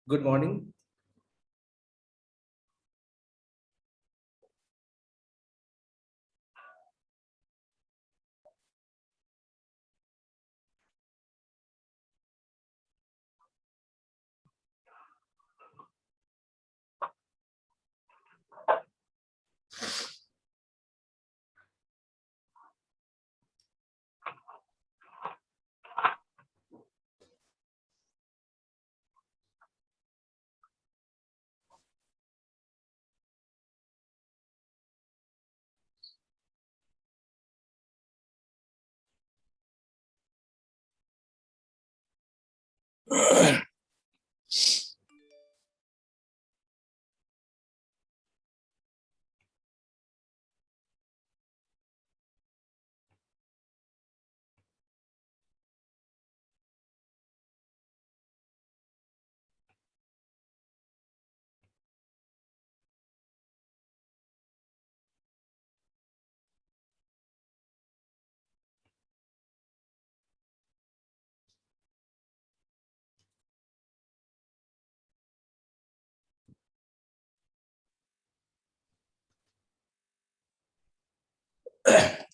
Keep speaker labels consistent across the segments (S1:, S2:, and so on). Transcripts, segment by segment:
S1: Good morning.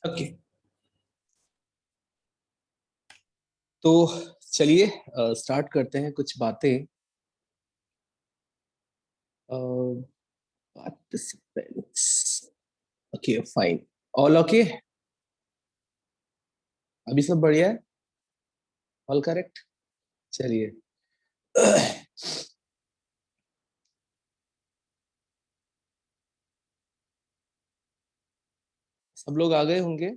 S1: Okay, तो चलिए start करते हैं कुछ बातें। Participants, okay fine, all okay, अभी सब बढ़िया है, ऑल करेक्ट। चलिए सब लोग आ गए होंगे।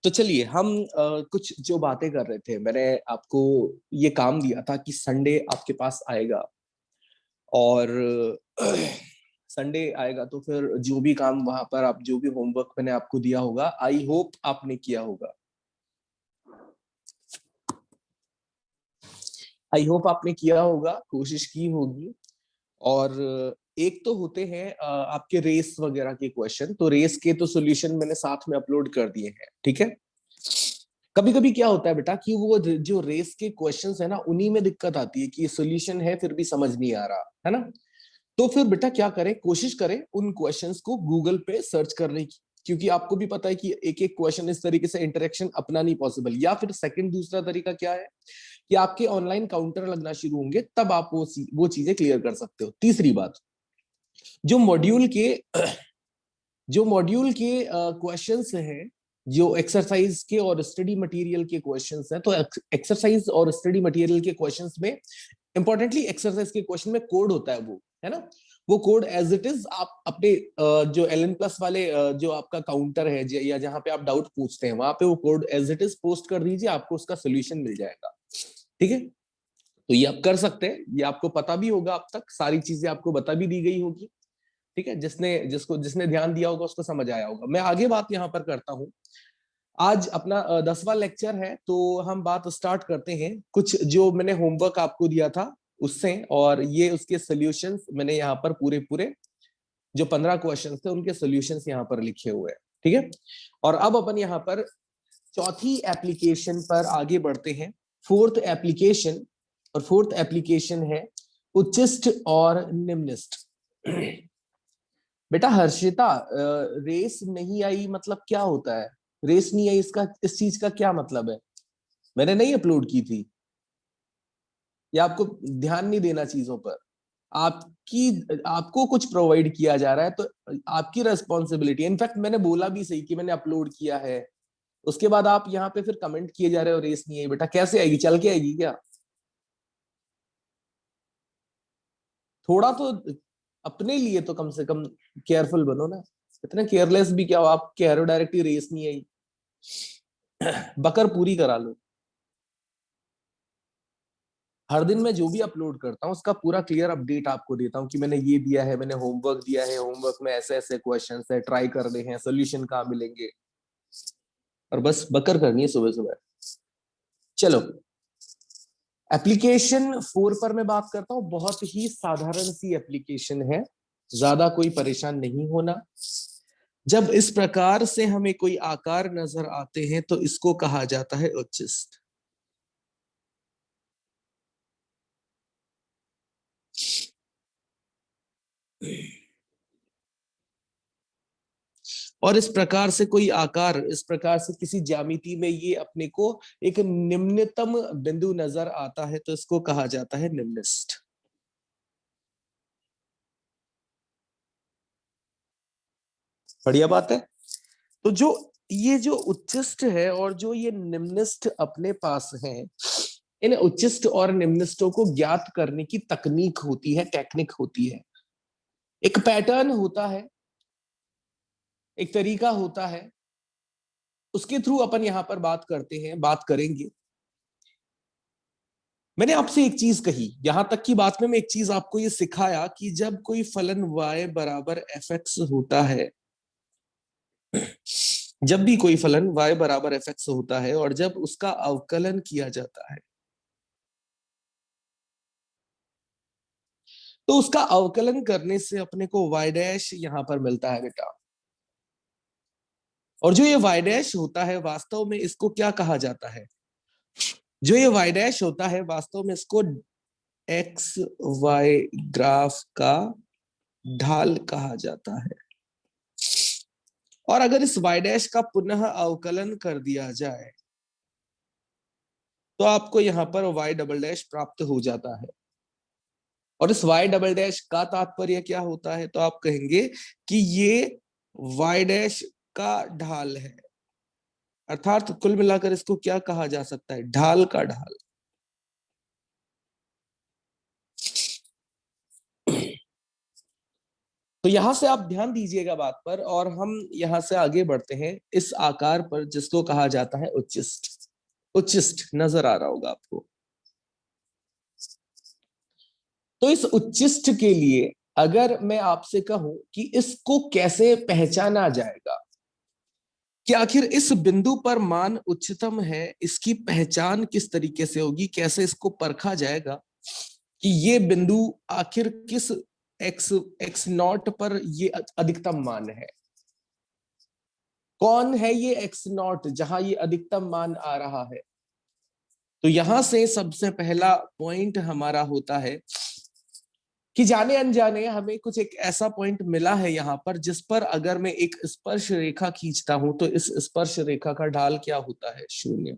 S1: तो चलिए हम कुछ जो बातें कर रहे थे, मैंने आपको ये काम दिया था कि संडे आपके पास आएगा और संडे आएगा तो फिर जो भी काम वहां पर आप जो भी होमवर्क मैंने आपको दिया होगा, आई होप आपने किया होगा। आई होप आपने किया होगा, कोशिश की होगी। और एक तो होते हैं आपके रेस वगैरह के क्वेश्चन, तो रेस के तो सॉल्यूशन मैंने साथ में अपलोड कर दिए हैं, ठीक है। कभी कभी क्या होता है बेटा कि वो जो रेस के क्वेश्चंस है ना, उन्हीं में दिक्कत आती है कि ये सॉल्यूशन है फिर भी समझ नहीं आ रहा है ना। तो फिर बेटा क्या करें, कोशिश करें उन क्वेश्चंस को गूगल पे सर्च करने की, क्योंकि आपको भी पता है कि एक एक क्वेश्चन इस तरीके से इंटरेक्शन अपना नहीं पॉसिबल। या फिर सेकंड दूसरा तरीका क्या है कि आपके ऑनलाइन काउंटर लगना शुरू होंगे, तब आप वो चीजें क्लियर कर सकते हो। तीसरी बात, जो मॉड्यूल के जो मॉड्यूल के क्वेश्चंस हैं, जो एक्सरसाइज के और स्टडी मटेरियल के क्वेश्चंस हैं, तो एक्सरसाइज और स्टडी मटेरियल के क्वेश्चंस में इंपॉर्टेंटली एक्सरसाइज के क्वेश्चन में कोड होता है, वो है ना। वो कोड एज इट इज आप अपने जो एलएन प्लस वाले जो आपका काउंटर है या जहां पे आप डाउट पूछते हैं, वहां पे वो code as it is post कर दीजिए, आपको उसका सोल्यूशन मिल जाएगा, ठीक है। तो ये आप कर सकते हैं, ये आपको पता भी होगा, अब तक सारी चीजें आपको बता भी दी गई होगी, ठीक है। जिसने ध्यान दिया होगा उसको समझ आया होगा। मैं आगे बात यहाँ पर करता हूँ। आज अपना 10वां लेक्चर है, तो हम बात स्टार्ट करते हैं कुछ जो मैंने होमवर्क आपको दिया था उससे, और ये उसके सॉल्यूशंस मैंने यहाँ पर पूरे पूरे जो 15 क्वेश्चन थे उनके सॉल्यूशंस यहाँ पर लिखे हुए हैं, ठीक है। और अब अपन यहाँ पर चौथी एप्लीकेशन पर आगे बढ़ते हैं। फोर्थ एप्लीकेशन, और फोर्थ एप्लीकेशन है उच्चिष्ट और निम्निष्ट। बेटा हर्षिता, रेस नहीं आई मतलब क्या होता है? रेस नहीं आई, इसका इस चीज का क्या मतलब है? मैंने नहीं अपलोड की थी, या आपको ध्यान नहीं देना चीजों पर? आपको कुछ प्रोवाइड किया जा रहा है तो आपकी रेस्पॉन्सिबिलिटी। इनफैक्ट मैंने बोला भी सही कि मैंने अपलोड किया है, उसके बाद आप यहाँ पे फिर कमेंट किए जा रहे हो रेस नहीं आई। बेटा कैसे आएगी, चल के आएगी क्या? थोड़ा तो अपने लिए तो कम से कम केयरफुल बनो ना। इतने केयरलेस भी क्या हो आप, कह रहे हो डायरेक्टली रेस नहीं आई। बकर पूरी करा लो। हर दिन मैं जो भी अपलोड करता हूँ उसका पूरा क्लियर अपडेट आपको देता हूँ कि मैंने ये दिया है, मैंने होमवर्क दिया है, होमवर्क में ऐसे ऐसे क्वेश्चंस है, ट्राई करने हैं, सोल्यूशन कहाँ मिलेंगे, और बस बकर करनी है सुबह सुबह। चलो एप्लीकेशन 4 पर मैं बात करता हूं, बहुत ही साधारण सी एप्लीकेशन है, ज्यादा कोई परेशान नहीं होना। जब इस प्रकार से हमें कोई आकार नजर आते हैं तो इसको कहा जाता है उच्चिष्ट। और इस प्रकार से कोई आकार, इस प्रकार से किसी ज्यामिति में ये अपने को एक निम्नतम बिंदु नजर आता है तो इसको कहा जाता है निम्निष्ठ। बढ़िया बात है। तो जो ये जो उच्चिष्ट है और जो ये निम्निष्ठ अपने पास है, इन उच्चिष्ट और निम्निष्ठों को ज्ञात करने की तकनीक होती है, टेक्निक होती है, एक पैटर्न होता है, एक तरीका होता है, उसके थ्रू अपन यहां पर बात करते हैं, बात करेंगे। मैंने आपसे एक चीज कही, यहां तक की बात में मैं एक चीज आपको ये सिखाया कि जब कोई फलन y बराबर fx होता है, जब भी कोई फलन y बराबर fx होता है और जब उसका अवकलन किया जाता है तो उसका अवकलन करने से अपने को y डैश यहां पर मिलता है बेटा। और जो ये y डैश होता है वास्तव में इसको क्या कहा जाता है, जो ये y डैश होता है वास्तव में इसको एक्स वाई ग्राफ का ढाल कहा जाता है। और अगर इस y डैश का पुनः अवकलन कर दिया जाए तो आपको यहां पर y डबल डैश प्राप्त हो जाता है। और इस y डबल डैश का तात्पर्य क्या होता है, तो आप कहेंगे कि ये y डैश का ढाल है, अर्थात कुल मिलाकर इसको क्या कहा जा सकता है, ढाल का ढाल। तो यहां से आप ध्यान दीजिएगा बात पर, और हम यहां से आगे बढ़ते हैं इस आकार पर जिसको कहा जाता है उच्चिष्ट। उच्चिष्ट नजर आ रहा होगा आपको। तो इस उच्चिष्ट के लिए अगर मैं आपसे कहूं कि इसको कैसे पहचाना जाएगा, कि आखिर इस बिंदु पर मान उच्चतम है, इसकी पहचान किस तरीके से होगी, कैसे इसको परखा जाएगा कि ये बिंदु आखिर किस एक्स एक्स नॉट पर ये अधिकतम मान है, कौन है ये एक्स नॉट जहां ये अधिकतम मान आ रहा है। तो यहां से सबसे पहला पॉइंट हमारा होता है कि जाने अनजाने हमें कुछ एक ऐसा पॉइंट मिला है यहां पर जिस पर अगर मैं एक स्पर्श रेखा खींचता हूं तो इस स्पर्श रेखा का ढाल क्या होता है, शून्य।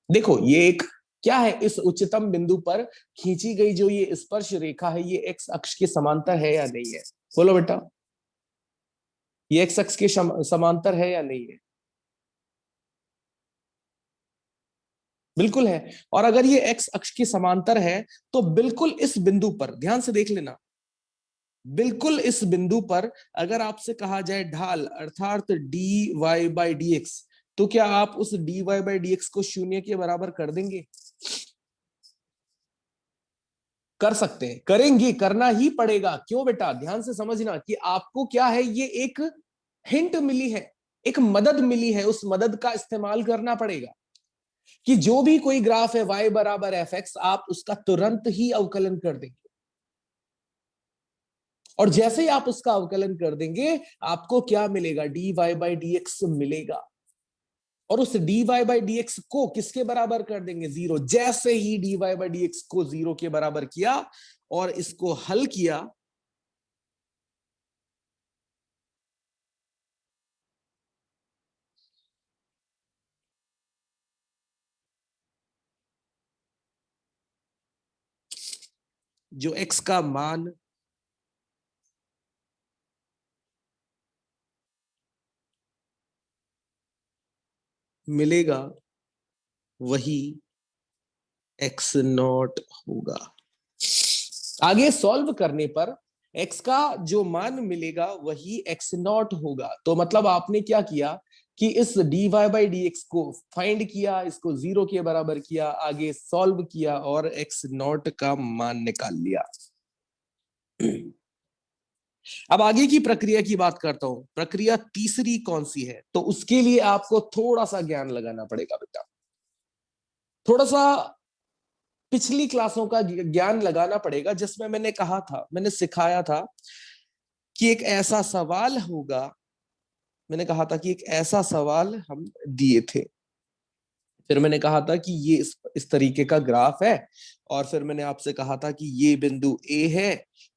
S1: देखो ये एक क्या है, इस उच्चतम बिंदु पर खींची गई जो ये स्पर्श रेखा है ये एक्स अक्ष के समांतर है या नहीं है, बोलो बेटा, ये एक्स अक्ष के समांतर है या नहीं है? बिल्कुल है। और अगर ये एक्स अक्ष के समांतर है तो बिल्कुल इस बिंदु पर ध्यान से देख लेना, बिल्कुल इस बिंदु पर अगर आपसे कहा जाए ढाल अर्थात D Y by D X, तो क्या आप उस D Y by D x को शून्य के बराबर कर देंगे? कर सकते हैं, करेंगे, करना ही पड़ेगा। क्यों बेटा, ध्यान से समझना कि आपको क्या है, ये एक हिंट मिली है, एक मदद मिली है, उस मदद का इस्तेमाल करना पड़ेगा कि जो भी कोई ग्राफ है y बराबर एफ एक्स, आप उसका तुरंत ही अवकलन कर देंगे। और जैसे ही आप उसका अवकलन कर देंगे आपको क्या मिलेगा, d Y by D x मिलेगा। और उस D Y by D x को किसके बराबर कर देंगे, जीरो। जैसे ही d Y by D x को जीरो के बराबर किया और इसको हल किया, जो एक्स का मान मिलेगा वही एक्स नॉट होगा। आगे सॉल्व करने पर एक्स का जो मान मिलेगा वही एक्स नॉट होगा। तो मतलब आपने क्या किया कि इस D Y by D x को फाइंड किया, इसको जीरो के बराबर किया, आगे सॉल्व किया और एक्स नॉट का मान निकाल लिया। अब आगे की प्रक्रिया की बात करता हूं, प्रक्रिया तीसरी कौन सी है, तो उसके लिए आपको थोड़ा सा ज्ञान लगाना पड़ेगा बेटा। थोड़ा सा पिछली क्लासों का ज्ञान लगाना पड़ेगा, जिसमें मैंने कहा था, मैंने सिखाया था कि एक ऐसा सवाल होगा, मैंने कहा था कि एक ऐसा सवाल हम दिए थे, फिर मैंने कहा था कि ये इस तरीके का ग्राफ है, और फिर मैंने आपसे कहा था कि ये बिंदु ए है,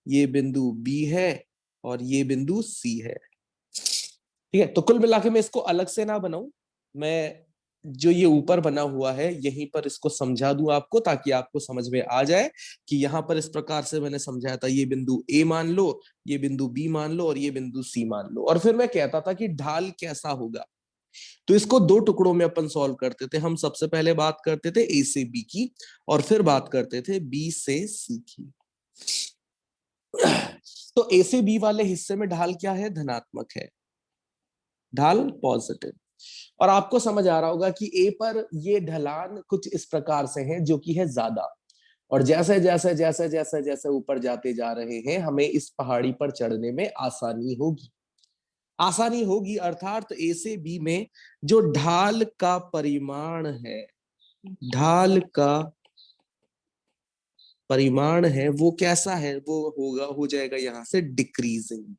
S1: ये बिंदु बी है, और ये बिंदु सी है। ठीक है, तो कुल मिला के मैं इसको अलग से ना बनाऊं, मैं जो ये ऊपर बना हुआ है यहीं पर इसको समझा दूं आपको, ताकि आपको समझ में आ जाए कि यहां पर इस प्रकार से मैंने समझाया था, ये बिंदु ए मान लो, ये बिंदु बी मान लो, और ये बिंदु सी मान लो। और फिर मैं कहता था कि ढाल कैसा होगा, तो इसको दो टुकड़ों में अपन सॉल्व करते थे। हम सबसे पहले बात करते थे ए से बी की, और फिर बात करते थे बी से सी की। तो ए से बी वाले हिस्से में ढाल क्या है, धनात्मक है, ढाल पॉजिटिव। और आपको समझ आ रहा होगा कि ए पर ये ढलान कुछ इस प्रकार से है, जो कि है ज्यादा, और जैसे जैसे जैसे जैसे जैसे ऊपर जाते जा रहे हैं, हमें इस पहाड़ी पर चढ़ने में आसानी होगी, आसानी होगी। अर्थात ए से बी में जो ढाल का परिमाण है, ढाल का परिमाण है, वो कैसा है, वो होगा, हो जाएगा यहां से डिक्रीजिंग।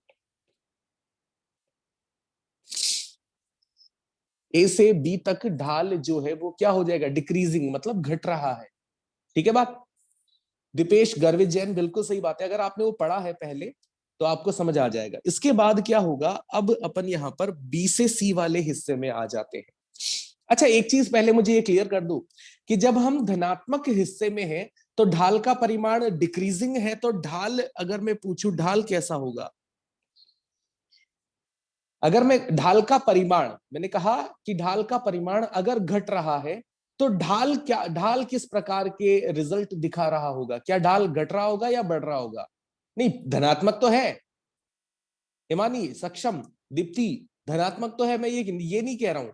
S1: ए से बी तक ढाल जो है वो क्या हो जाएगा, डिक्रीजिंग, मतलब घट रहा है। ठीक है बात, दीपेश गर्वित जैन, बिल्कुल सही बात है। अगर आपने वो पढ़ा है पहले तो आपको समझ आ जाएगा। इसके बाद क्या होगा, अब अपन यहां पर बी से सी वाले हिस्से में आ जाते हैं। अच्छा, एक चीज पहले मुझे ये क्लियर कर दूं कि जब हम धनात्मक हिस्से में हैं तो ढाल का परिमाण डिक्रीजिंग है, तो ढाल, अगर मैं पूछूं ढाल कैसा होगा, अगर मैं ढाल का परिमाण, मैंने कहा कि ढाल का परिमाण अगर घट रहा है तो ढाल क्या, ढाल किस प्रकार के रिजल्ट दिखा रहा होगा, क्या ढाल घट रहा होगा या बढ़ रहा होगा? नहीं, धनात्मक तो है। हिमानी, सक्षम, दीप्ति, धनात्मक तो है, मैं ये नहीं कह रहा हूं।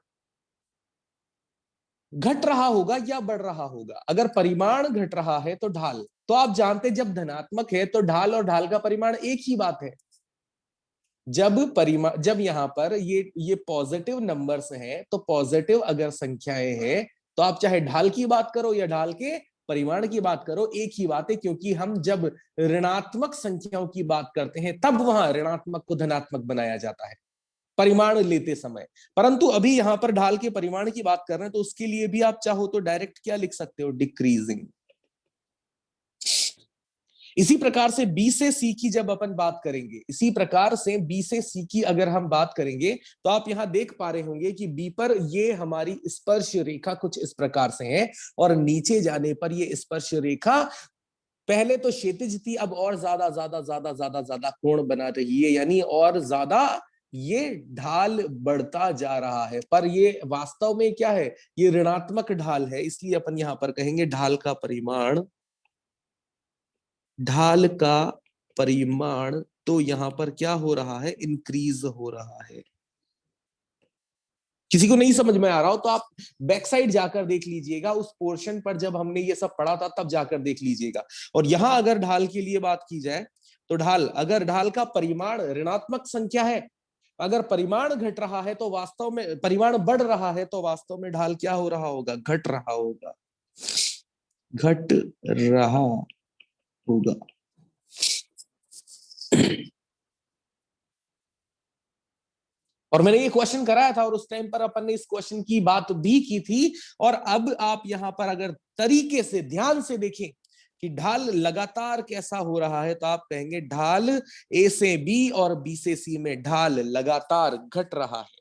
S1: घट रहा होगा या बढ़ रहा होगा? अगर परिमाण घट रहा है तो ढाल, तो आप जानते जब धनात्मक है तो ढाल और ढाल का परिमाण एक ही बात है। जब यहां पर ये पॉजिटिव नंबर्स हैं, तो पॉजिटिव अगर संख्याएं हैं, तो आप चाहे ढाल की बात करो या ढाल के परिमाण की बात करो, एक ही बात है। क्योंकि हम जब ऋणात्मक संख्याओं की बात करते हैं तब वहां ऋणात्मक को धनात्मक बनाया जाता है परिमाण लेते समय। परंतु अभी यहां पर ढाल के परिमाण की बात कर रहे हैं, तो उसके लिए भी आप चाहो तो डायरेक्ट क्या लिख सकते हो, डिक्रीजिंग। इसी प्रकार से बी से सी की जब अपन बात करेंगे, इसी प्रकार से बी से सी की अगर हम बात करेंगे, तो आप यहां देख पा रहे होंगे कि बी पर ये हमारी स्पर्श रेखा कुछ इस प्रकार से है, और नीचे जाने पर ये स्पर्श रेखा पहले तो क्षैतिज थी, अब और ज्यादा ज्यादा ज्यादा ज्यादा ज्यादा कोण बना रही है, यानी और ज्यादा ये ढाल बढ़ता जा रहा है। पर ये वास्तव में क्या है, ये ऋणात्मक ढाल है, इसलिए अपन यहां पर कहेंगे ढाल का परिमाण, ढाल का परिमाण तो यहां पर क्या हो रहा है, इंक्रीज हो रहा है। किसी को नहीं समझ में आ रहा हो तो आप बैक साइड जाकर देख लीजिएगा, उस पोर्शन पर जब हमने ये सब पढ़ा था तब जाकर देख लीजिएगा। और यहां अगर ढाल के लिए बात की जाए तो ढाल, अगर ढाल का परिमाण ऋणात्मक संख्या है, अगर परिमाण घट रहा है तो वास्तव में, परिमाण बढ़ रहा है तो वास्तव में ढाल क्या हो रहा होगा, घट रहा होगा, घट रहा होगा। और मैंने ये क्वेश्चन कराया था और उस टाइम पर अपन ने इस क्वेश्चन की बात भी की थी। और अब आप यहां पर अगर तरीके से ध्यान से देखें कि ढाल लगातार कैसा हो रहा है, तो आप कहेंगे ढाल ए से बी और बी से सी में ढाल लगातार घट रहा है।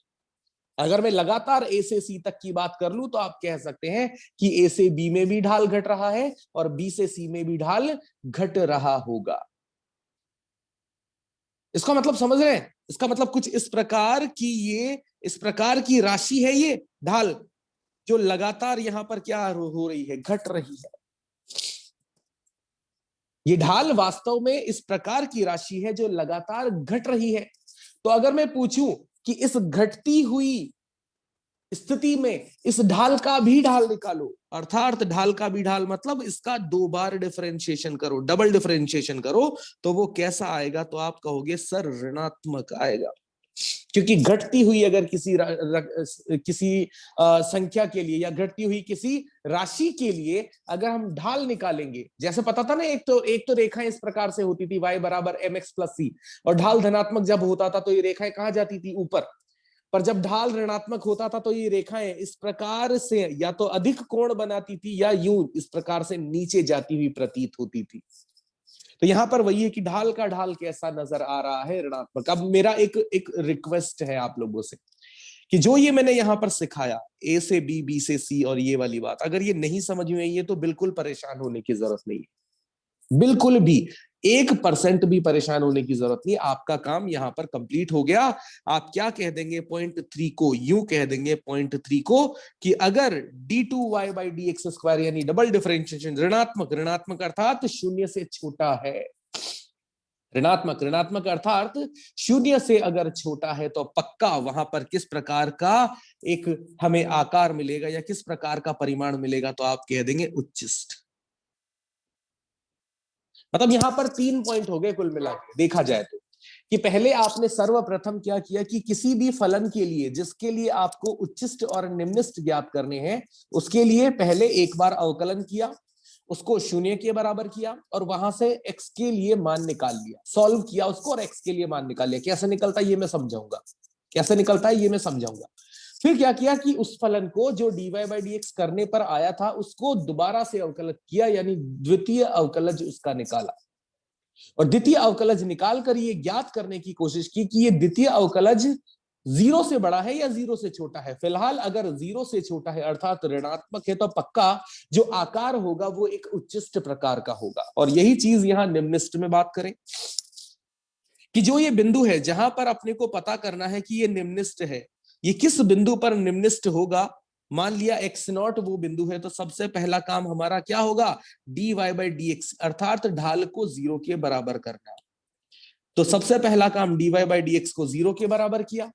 S1: अगर मैं लगातार ए से सी तक की बात कर लूं तो आप कह सकते हैं कि ए से बी में भी ढाल घट रहा है और बी से सी में भी ढाल घट रहा होगा। इसका मतलब समझ रहे हैं? इसका मतलब कुछ इस प्रकार की, ये इस प्रकार की राशि है ये ढाल, जो लगातार यहां पर क्या हो रही है, घट रही है। ये ढाल वास्तव में इस प्रकार की राशि है जो लगातार घट रही है। तो अगर मैं पूछूं कि इस घटती हुई स्थिति में इस ढाल का भी ढाल निकालो, अर्थात ढाल का भी ढाल मतलब इसका दो बार डिफरेंशिएशन करो, डबल डिफरेंशिएशन करो, तो वो कैसा आएगा, तो आप कहोगे सर ऋणात्मक आएगा। क्योंकि घटती हुई अगर किसी संख्या के लिए या घटती हुई किसी राशि के लिए अगर हम ढाल निकालेंगे, जैसे पता था ना, एक तो रेखा इस प्रकार से होती थी y बराबर mx प्लस सी, और ढाल धनात्मक जब होता था तो ये रेखाएं कहाँ जाती थी, ऊपर। पर जब ढाल ऋणात्मक होता था तो ये रेखाएं इस प्रकार से या तो अधिक कोण बनाती थी या यूं इस प्रकार से नीचे जाती हुई प्रतीत होती थी। तो यहां पर वही है कि ढाल का ढाल कैसा नजर आ रहा है, ऋणात्मक। अब मेरा एक रिक्वेस्ट है आप लोगों से कि जो ये मैंने यहां पर सिखाया, ए से बी, बी से सी, और ये वाली बात अगर ये नहीं समझ में आई है तो बिल्कुल परेशान होने की जरूरत नहीं है, बिल्कुल भी 1% भी परेशान होने की जरूरत नहीं। आपका काम यहां पर कंप्लीट हो गया। आप क्या कह देंगे पॉइंट 3 को, यूं कह देंगे पॉइंट 3 को कि अगर d2y by D x square यानी डबल डिफरेंशिएशन ऋणात्मक, ऋणात्मक अर्थात शून्य से छोटा है, ऋणात्मक, ऋणात्मक अर्थात शून्य से अगर छोटा है, तो पक्का वहां पर किस प्रकार का एक हमें आकार मिलेगा या किस प्रकार का परिमाण मिलेगा, तो आप कह देंगे उच्चिष्ट। मतलब यहां पर 3 पॉइंट हो गए कुल मिलाकर देखा जाए तो, कि पहले आपने सर्वप्रथम क्या किया कि किसी भी फलन के लिए जिसके लिए आपको उच्चिष्ट और निम्निष्ट ज्ञात करने हैं, उसके लिए पहले एक बार अवकलन किया, उसको शून्य के बराबर किया और वहां से x के लिए मान निकाल लिया, सॉल्व किया उसको और x के लिए मान निकाल लिया। कैसे निकलता है ये मैं समझाऊंगा, कैसे निकलता है ये मैं समझाऊंगा। फिर क्या किया कि उस फलन को जो dy बाई डी एक्स करने पर आया था उसको दोबारा से अवकलित किया, यानी द्वितीय अवकलज उसका निकाला, और द्वितीय अवकलज निकाल कर ये ज्ञात करने की कोशिश की कि ये द्वितीय अवकलज 0 से बड़ा है या 0 से छोटा है। फिलहाल अगर 0 से छोटा है अर्थात ऋणात्मक है, तो पक्का जो आकार होगा वो एक उच्चिष्ट प्रकार का होगा। और यही चीज यहां निम्निष्ट में बात करें कि जो ये बिंदु है जहां पर अपने को पता करना है कि ये निम्निष्ट है, ये किस बिंदु पर निम्निष्ट होगा। मान लिया x नॉट वो बिंदु है, तो सबसे पहला काम हमारा क्या होगा, dy बाई डी एक्स अर्थात ढाल को 0 के बराबर करना। तो सबसे पहला काम dy बाई डी एक्स को 0 के बराबर किया।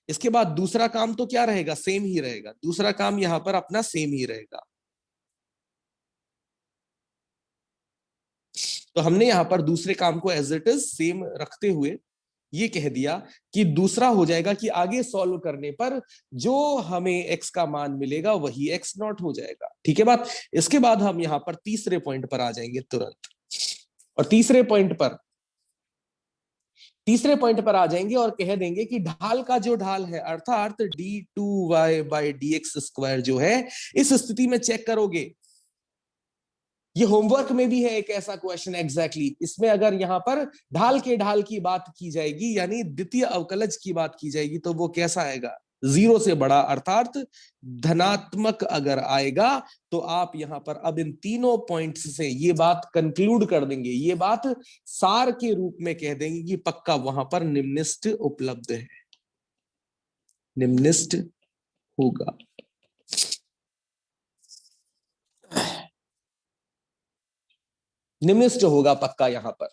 S1: इसके बाद दूसरा काम तो क्या रहेगा, सेम ही रहेगा, दूसरा काम यहां पर अपना सेम ही रहेगा। तो हमने यहां पर दूसरे काम को एज इट इज सेम रखते हुए ये कह दिया कि दूसरा हो जाएगा कि आगे सॉल्व करने पर जो हमें x का मान मिलेगा वही x नॉट हो जाएगा। ठीक है बात। इसके बाद हम यहां पर तीसरे पॉइंट पर आ जाएंगे तुरंत, और तीसरे पॉइंट पर आ जाएंगे और कह देंगे कि ढाल का जो ढाल है अर्थात d2y by D x square जो है, इस स्थिति में चेक करोगे, ये होमवर्क में भी है एक ऐसा क्वेश्चन एग्जैक्टली। इसमें अगर यहां पर ढाल की बात की जाएगी यानी द्वितीय अवकलज की बात की जाएगी, तो वो कैसा आएगा, 0 से बड़ा अर्थात धनात्मक अगर आएगा, तो आप यहां पर अब इन तीनों पॉइंट्स से ये बात कंक्लूड कर देंगे, ये बात सार के रूप में कह देंगे कि पक्का वहां पर निम्निष्ट उपलब्ध है, निम्निष्ट होगा। निम्निष्ट होगा पक्का यहां पर,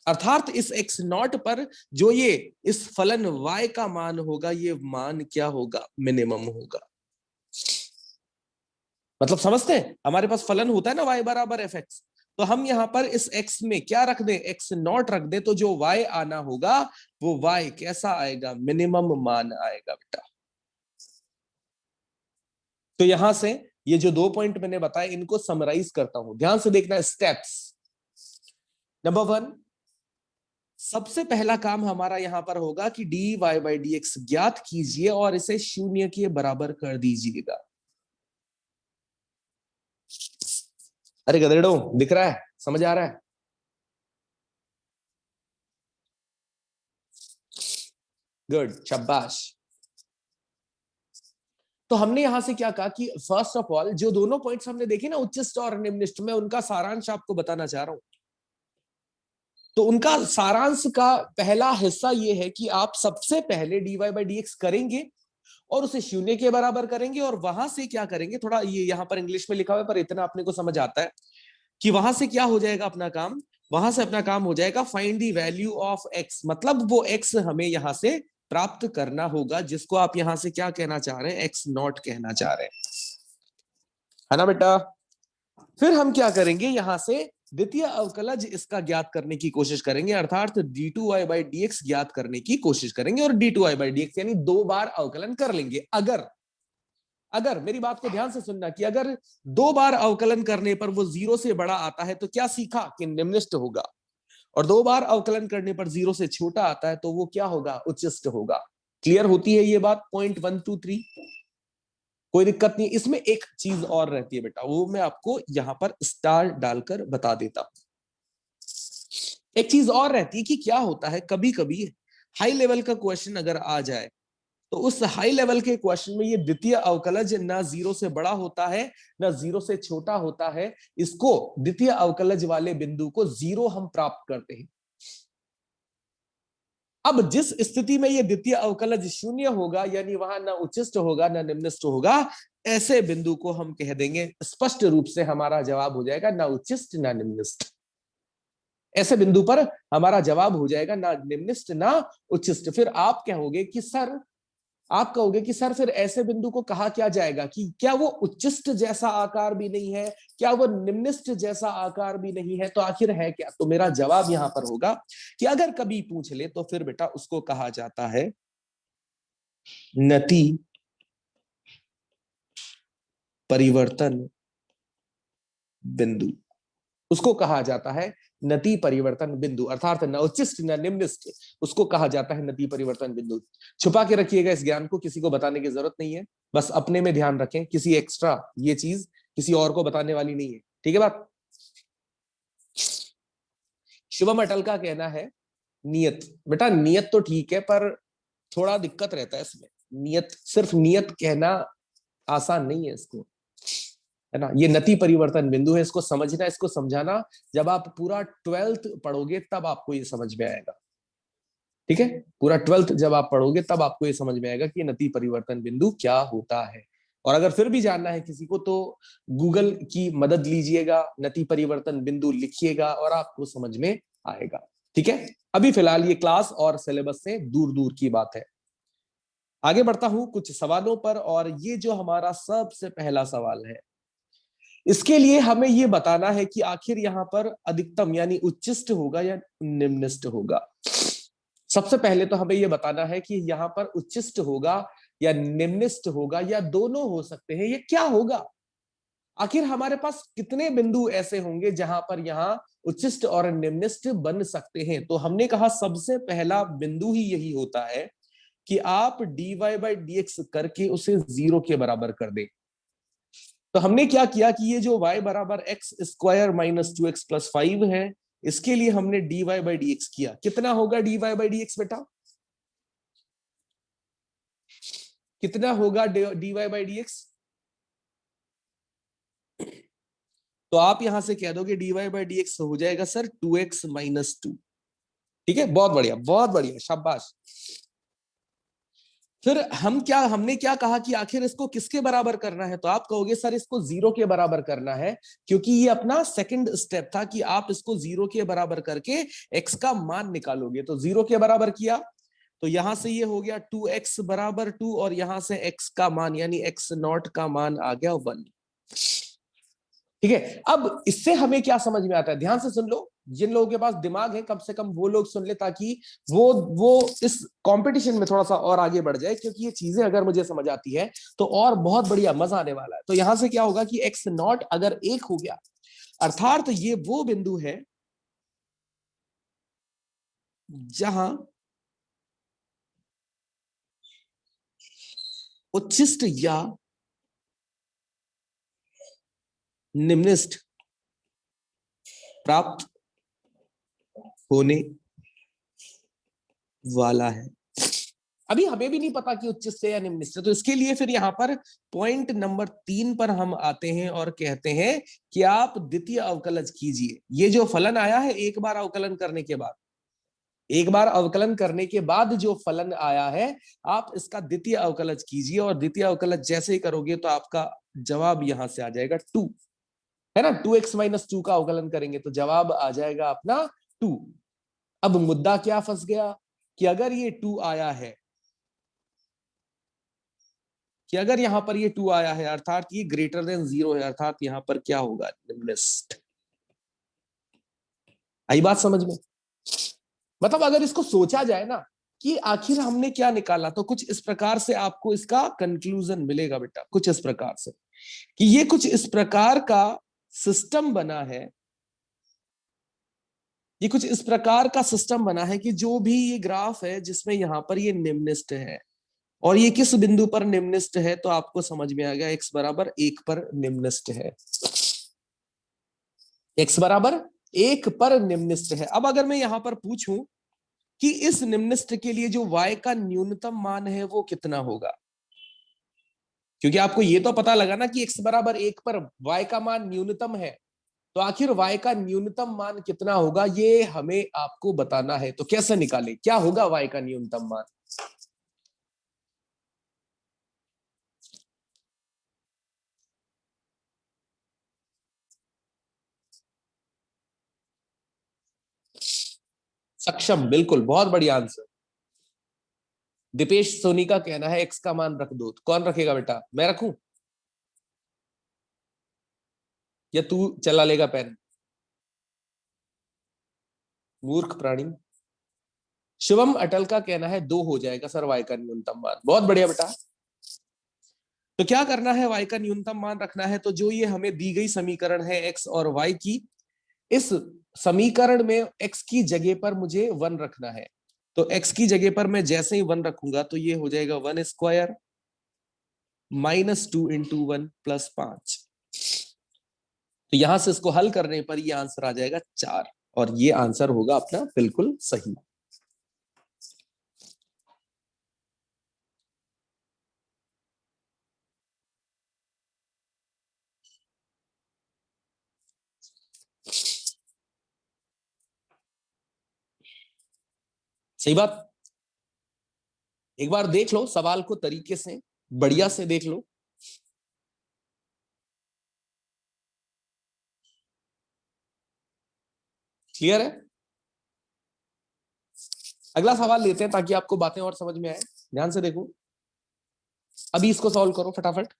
S1: अर्थात इस x नॉट पर जो ये इस फलन y का मान होगा, ये मान क्या होगा, मिनिमम होगा। मतलब समझते हैं, हमारे पास फलन होता है ना y बराबर एफ एक्स, तो हम यहां पर इस x में क्या रख दें, x नॉट रख दें, तो जो y आना होगा वो y कैसा आएगा, मिनिमम मान आएगा बेटा। तो यहां से ये जो 2 पॉइंट मैंने बताए इनको समराइज करता हूं, ध्यान से देखना स्टेप्स। नंबर 1, सबसे पहला काम हमारा यहां पर होगा कि dy बाई डी एक्स ज्ञात कीजिए और इसे 0 के बराबर कर दीजिएगा। अरे गधेड़ो, दिख रहा है, समझ आ रहा है? गुड, शाबाश। तो हमने यहां से क्या कहा कि फर्स्ट ऑफ ऑल जो दोनों पॉइंट्स हमने देखे ना उच्चिष्ट और निम्निष्ट में, उनका सारांश आपको बताना चाह रहा हूं। तो उनका सारांश का पहला हिस्सा ये है कि आप सबसे पहले dy बाई डी एक्स करेंगे और उसे 0 के बराबर करेंगे, और वहां से क्या करेंगे, थोड़ा ये यहां पर इंग्लिश में लिखा हुआ है पर इतना अपने को समझ आता है कि वहां से क्या हो जाएगा अपना काम, वहां से अपना काम हो जाएगा find the value of x, मतलब वो x हमें यहां से प्राप्त करना होगा, जिसको आप यहां से क्या कहना चाह रहे हैं, x नॉट कहना चाह रहे हैं, है ना बेटा। फिर हम क्या करेंगे, यहां से द्वितीय अवकलज इसका ज्ञात करने की कोशिश करेंगे, अर्थात d2y/dx ज्ञात करने की कोशिश करेंगे, और d2y/dx यानी 2 बार अवकलन कर लेंगे। अगर मेरी बात को ध्यान से सुनना कि अगर 2 बार अवकलन करने पर वो 0 से बड़ा आता है तो क्या सीखा कि निम्निष्ट होगा, और 2 बार अवकलन करने पर 0 से छोटा आता है तो वो क्या होगा, उच्चिष्ट होगा। क्लियर होती है ये बात? पॉइंट 1 2 3 कोई दिक्कत नहीं। इसमें एक चीज और रहती है बेटा, वो मैं आपको यहां पर स्टार डालकर बता देता हूं। एक चीज और रहती है कि क्या होता है, कभी कभी हाई लेवल का क्वेश्चन अगर आ जाए तो उस हाई लेवल के क्वेश्चन में ये द्वितीय अवकलज ना 0 से बड़ा होता है ना 0 से छोटा होता है। इसको द्वितीय अवकलज वाले बिंदु को 0 हम प्राप्त करते हैं। अब जिस स्थिति में ये द्वितीय अवकलज शून्य होगा, यानी वहां ना उच्चिष्ट होगा ना निम्निष्ट होगा, ऐसे बिंदु को हम कह देंगे, स्पष्ट रूप से हमारा जवाब हो जाएगा ना उच्चिष्ट ना निम्निष्ट। ऐसे बिंदु पर हमारा जवाब हो जाएगा ना निम्निष्ट ना उच्चिष्ट। फिर आप कहोगे कि सर, फिर ऐसे बिंदु को कहा क्या जाएगा कि क्या वो उच्चिष्ट जैसा आकार भी नहीं है, क्या वो निम्निष्ट जैसा आकार भी नहीं है, तो आखिर है क्या? तो मेरा जवाब यहां पर होगा कि अगर कभी पूछ ले तो फिर बेटा उसको कहा जाता है नति परिवर्तन बिंदु। उसको कहा जाता है नति परिवर्तन बिंदु, अर्थात न उच्चिष्ट न निम्निष्ट, उसको कहा जाता है नति परिवर्तन बिंदु। छुपा के रखिएगा इस ज्ञान को, किसी को बताने की जरूरत नहीं है, बस अपने में ध्यान रखें। किसी एक्स्ट्रा ये चीज किसी और को बताने वाली नहीं है, ठीक है बात? शुभम अटल का कहना है नियत। बेटा नियत तो ठीक है, पर थोड़ा दिक्कत रहता है इसमें। नियत, सिर्फ नियत कहना आसान नहीं है इसको, है ना। ये नति परिवर्तन बिंदु है, इसको समझना, इसको समझाना जब आप पूरा 12th पढ़ोगे तब आपको ये समझ में आएगा, ठीक है। पूरा 12th जब आप पढ़ोगे तब आपको ये समझ में आएगा कि नति परिवर्तन बिंदु क्या होता है। और अगर फिर भी जानना है किसी को तो गूगल की मदद लीजिएगा, नति परिवर्तन बिंदु लिखिएगा और आपको समझ में आएगा, ठीक है। अभी फिलहाल ये क्लास और सिलेबस से दूर दूर की बात है। आगे बढ़ता हूं कुछ सवालों पर, और ये जो हमारा सबसे पहला सवाल है, इसके लिए हमें यह बताना है कि आखिर यहां पर अधिकतम यानी उच्चिष्ट होगा या निम्निष्ट होगा। सबसे पहले तो हमें यह बताना है कि यहां पर उच्चिष्ट होगा या निम्निष्ट होगा, या दोनों हो सकते हैं, ये क्या होगा। आखिर हमारे पास कितने बिंदु ऐसे होंगे जहां पर यहां उच्चिष्ट और निम्निष्ट बन सकते हैं। तो हमने कहा सबसे पहला बिंदु ही यही होता है कि आप dy/dx करके उसे 0 के बराबर कर दें। तो हमने क्या किया कि ये जो y बराबर x² - 2x + 5 है, इसके लिए हमने dy/dx किया। कितना होगा dy/dx बेटा? कितना होगा dy/dx? तो आप यहां से कह दोगे dy/dx हो जाएगा सर 2x - 2। ठीक है, बहुत बढ़िया, बहुत बढ़िया, शाबाश। फिर हमने क्या कहा कि आखिर इसको किसके बराबर करना है? तो आप कहोगे सर इसको 0 के बराबर करना है, क्योंकि ये अपना सेकंड स्टेप था कि आप इसको 0 के बराबर करके x का मान निकालोगे। तो 0 के बराबर किया तो यहां से ये हो गया 2x = 2, और यहां से x का मान यानी x0 का मान आ गया 1। ठीक है, अब इससे हमें क्या समझ में आता है, ध्यान से सुन लो। जिन लोगों के पास दिमाग है कम से कम वो लोग सुन ले, ताकि वो इस कंपटीशन में थोड़ा सा और आगे बढ़ जाए, क्योंकि ये चीजें अगर मुझे समझ आती है तो और बहुत बढ़िया मजा आने वाला है। तो यहां से क्या होगा कि x0 अगर 1 हो गया, अर्थात ये वो बिंदु है जहां उच्चिष्ट या निम्निष्ट प्राप्त होने वाला है। अभी हमें भी नहीं पता कि उच्चिष्ट या निम्निष्ट, तो इसके लिए फिर यहाँ पर पॉइंट नंबर 3 पर हम आते हैं और कहते हैं कि आप द्वितीय अवकलज कीजिए। ये जो फलन आया है एक बार अवकलन करने के बाद, एक बार अवकलन करने के बाद जो फलन आया है, आप इसका द्वितीय अवकलज कीजिए, और द्वितीय अवकलज जैसे ही करोगे तो आपका जवाब यहां से आ जाएगा 2, है ना। 2x - 2 का अवकलन करेंगे तो जवाब आ जाएगा अपना 2। अब मुद्दा क्या फंस गया कि अगर ये 2 आया है, कि अगर यहां पर ये 2 आया है, अर्थात ये > 0 है, अर्थात यहां पर क्या होगा, निम्निष्ट। आई बात समझ में? मतलब अगर इसको सोचा जाए ना कि आखिर हमने क्या निकाला, तो कुछ इस प्रकार से आपको इसका कंक्लूजन मिलेगा बेटा, कुछ इस प्रकार से कि ये कुछ इस प्रकार का सिस्टम बना है, ये कुछ इस प्रकार का सिस्टम बना है कि जो भी ये ग्राफ है जिसमें यहां पर ये निम्नलिखित है, और ये किस बिंदु पर निम्नलिखित है, तो आपको समझ में आ गया x बराबर 1 पर निम्नलिखित है, x बराबर 1 पर निम्नलिखित है। अब अगर मैं यहां पर पूछूं कि इस निम्नलिखित के लिए जो y का न्यूनतम मान है वो कितना होगा, क्योंकि आपको ये तो पता लगा ना कि x बराबर 1 पर y का मान न्यूनतम है, तो आखिर y का न्यूनतम मान कितना होगा ये हमें आपको बताना है। तो कैसे निकाले, क्या होगा y का न्यूनतम मान? सक्षम, बिल्कुल, बहुत बढ़िया आंसर। दीपेश सोनी का कहना है x का मान रख दो, तो कौन रखेगा बेटा, मैं रखूं या तू चला लेगा पेन? मूर्ख प्राणी। शिवम अटल का कहना है 2 हो जाएगा सर y का न्यूनतम मान। बहुत बढ़िया बेटा। तो क्या करना है, y का न्यूनतम मान रखना है, तो जो ये हमें दी गई समीकरण है x और y की, इस समीकरण में x की जगह पर मुझे 1 रखना है। तो x की जगह पर मैं जैसे ही 1 रखूंगा तो ये हो जाएगा 1 स्क्वायर माइनस 2 इंटू 1 प्लस 5। तो यहां से इसको हल करने पर ये आंसर आ जाएगा 4, और ये आंसर होगा अपना बिल्कुल सही। सही बात। एक बार देख लो सवाल को तरीके से, बढ़िया से देख लो। क्लियर है? अगला सवाल लेते हैं ताकि आपको बातें और समझ में आए। ध्यान से देखो, अभी इसको सॉल्व करो फटाफट,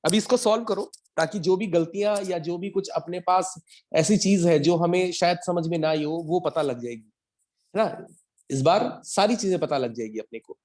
S1: अभी इसको सॉल्व करो, ताकि जो भी गलतियां या जो भी कुछ अपने पास ऐसी चीज है जो हमें शायद समझ में ना आई हो, वो पता लग जाएगी, है ना? इस बार सारी चीजें पता लग जाएगी अपने को।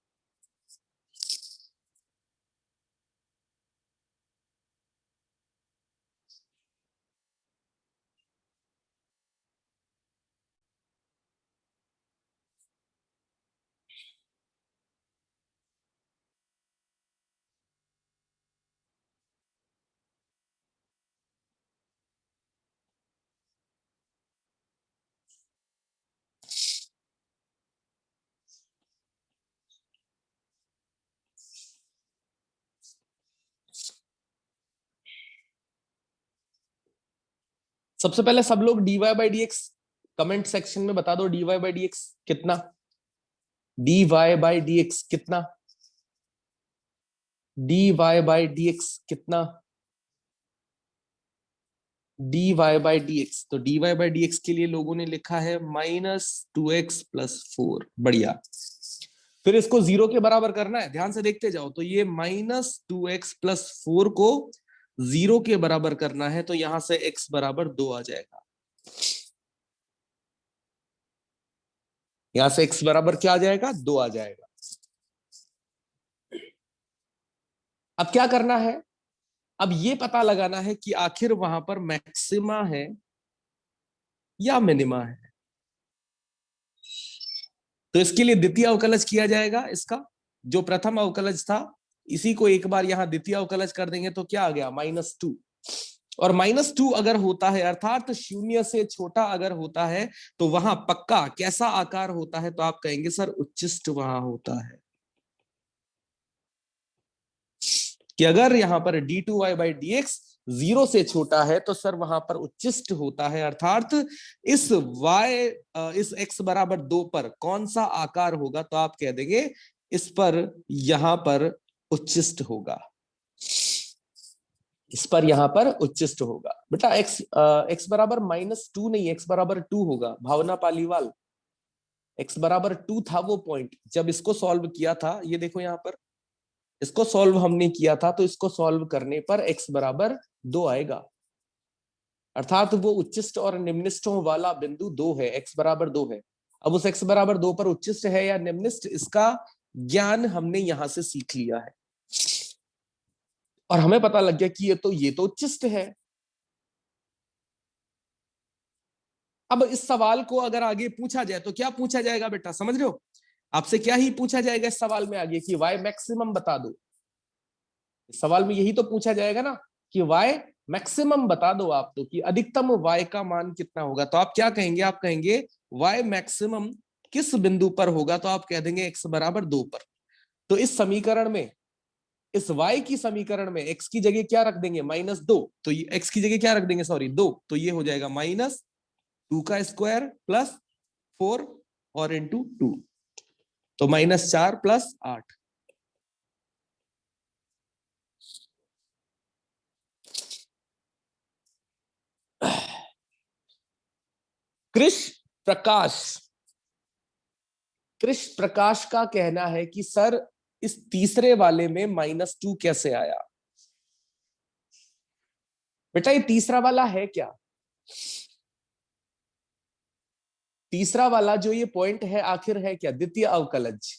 S1: सबसे पहले सब लोग dy by D x comment section में बता दो, dy बाई डी एक्स कितना, dy बाई डी एक्स कितना, dy बाई डी एक्स कितना, dy बाई डी एक्स। तो dy बाई डी एक्स के लिए लोगों ने लिखा है -2x+4। बढ़िया। फिर इसको 0 के बराबर करना है, ध्यान से देखते जाओ। तो ये -2x+4 को 0 के बराबर करना है, तो यहां से x बराबर 2 आ जाएगा। यहां से x बराबर क्या आ जाएगा, 2 आ जाएगा। अब क्या करना है, अब ये पता लगाना है कि आखिर वहां पर मैक्सिमा है या मिनिमा है। तो इसके लिए द्वितीय अवकलज किया जाएगा। इसका जो प्रथम अवकलज था, इसी को एक बार यहां द्वितीय अवकलज कर देंगे, तो क्या आ गया, -2। और -2 अगर होता है, अर्थात 0 से छोटा अगर होता है, तो वहां पक्का कैसा आकार होता है, तो आप कहेंगे सर उच्चिष्ट वहां होता है। कि अगर यहां पर d2y बाई डी एक्स 0 से छोटा है, तो सर वहां पर उच्चिष्ट होता है, अर्थात इस इस x बराबर 2 पर कौन सा आकार होगा, तो आप कह देंगे इस पर यहां पर उच्चिष्ट होगा, इस पर यहां पर उच्चिष्ट होगा। बेटा x बराबर -2 नहीं, x बराबर 2 होगा, भावना पालीवाल। x बराबर 2 था वो पॉइंट जब इसको सॉल्व किया था। ये देखो यहां पर इसको सॉल्व हमने किया था, तो इसको सॉल्व करने पर x बराबर 2 आएगा। अर्थात वो उच्चिष्ट और निम्निष्टों वाला बिंदु 2 है, x बराबर 2 है। अब उस x बराबर 2 पर उच्चिष्ट है या निम्निष्ट, इसका ज्ञान हमने यहां से सीख लिया है और हमें पता लग गया कि ये तो उच्चिष्ट है। अब इस सवाल को अगर आगे पूछा जाए तो क्या पूछा जाएगा बेटा, समझ रहे हो? आपसे क्या ही पूछा जाएगा इस सवाल में आगे कि y मैक्सिमम बता दो। इस सवाल में यही तो पूछा जाएगा ना कि y मैक्सिमम बता दो आप, तो कि अधिकतम y का मान कितना होगा। तो आप क्या कहेंगे, आप कहेंगे y मैक्सिमम किस बिंदु पर होगा, तो आप कह देंगे x बराबर 2 पर। तो इस समीकरण में, इस y की समीकरण में x की जगह क्या रख देंगे, -2। तो ये x की जगह क्या रख देंगे, सॉरी 2। तो ये हो जाएगा -2 का स्क्वायर प्लस 4 और इंटू 2, तो -4 प्लस 8। कृष प्रकाश, कृष प्रकाश का कहना है कि सर इस तीसरे वाले में -2 कैसे आया। बेटा ये तीसरा वाला है क्या, तीसरा वाला जो ये पॉइंट है आखिर है क्या, द्वितीय अवकलज।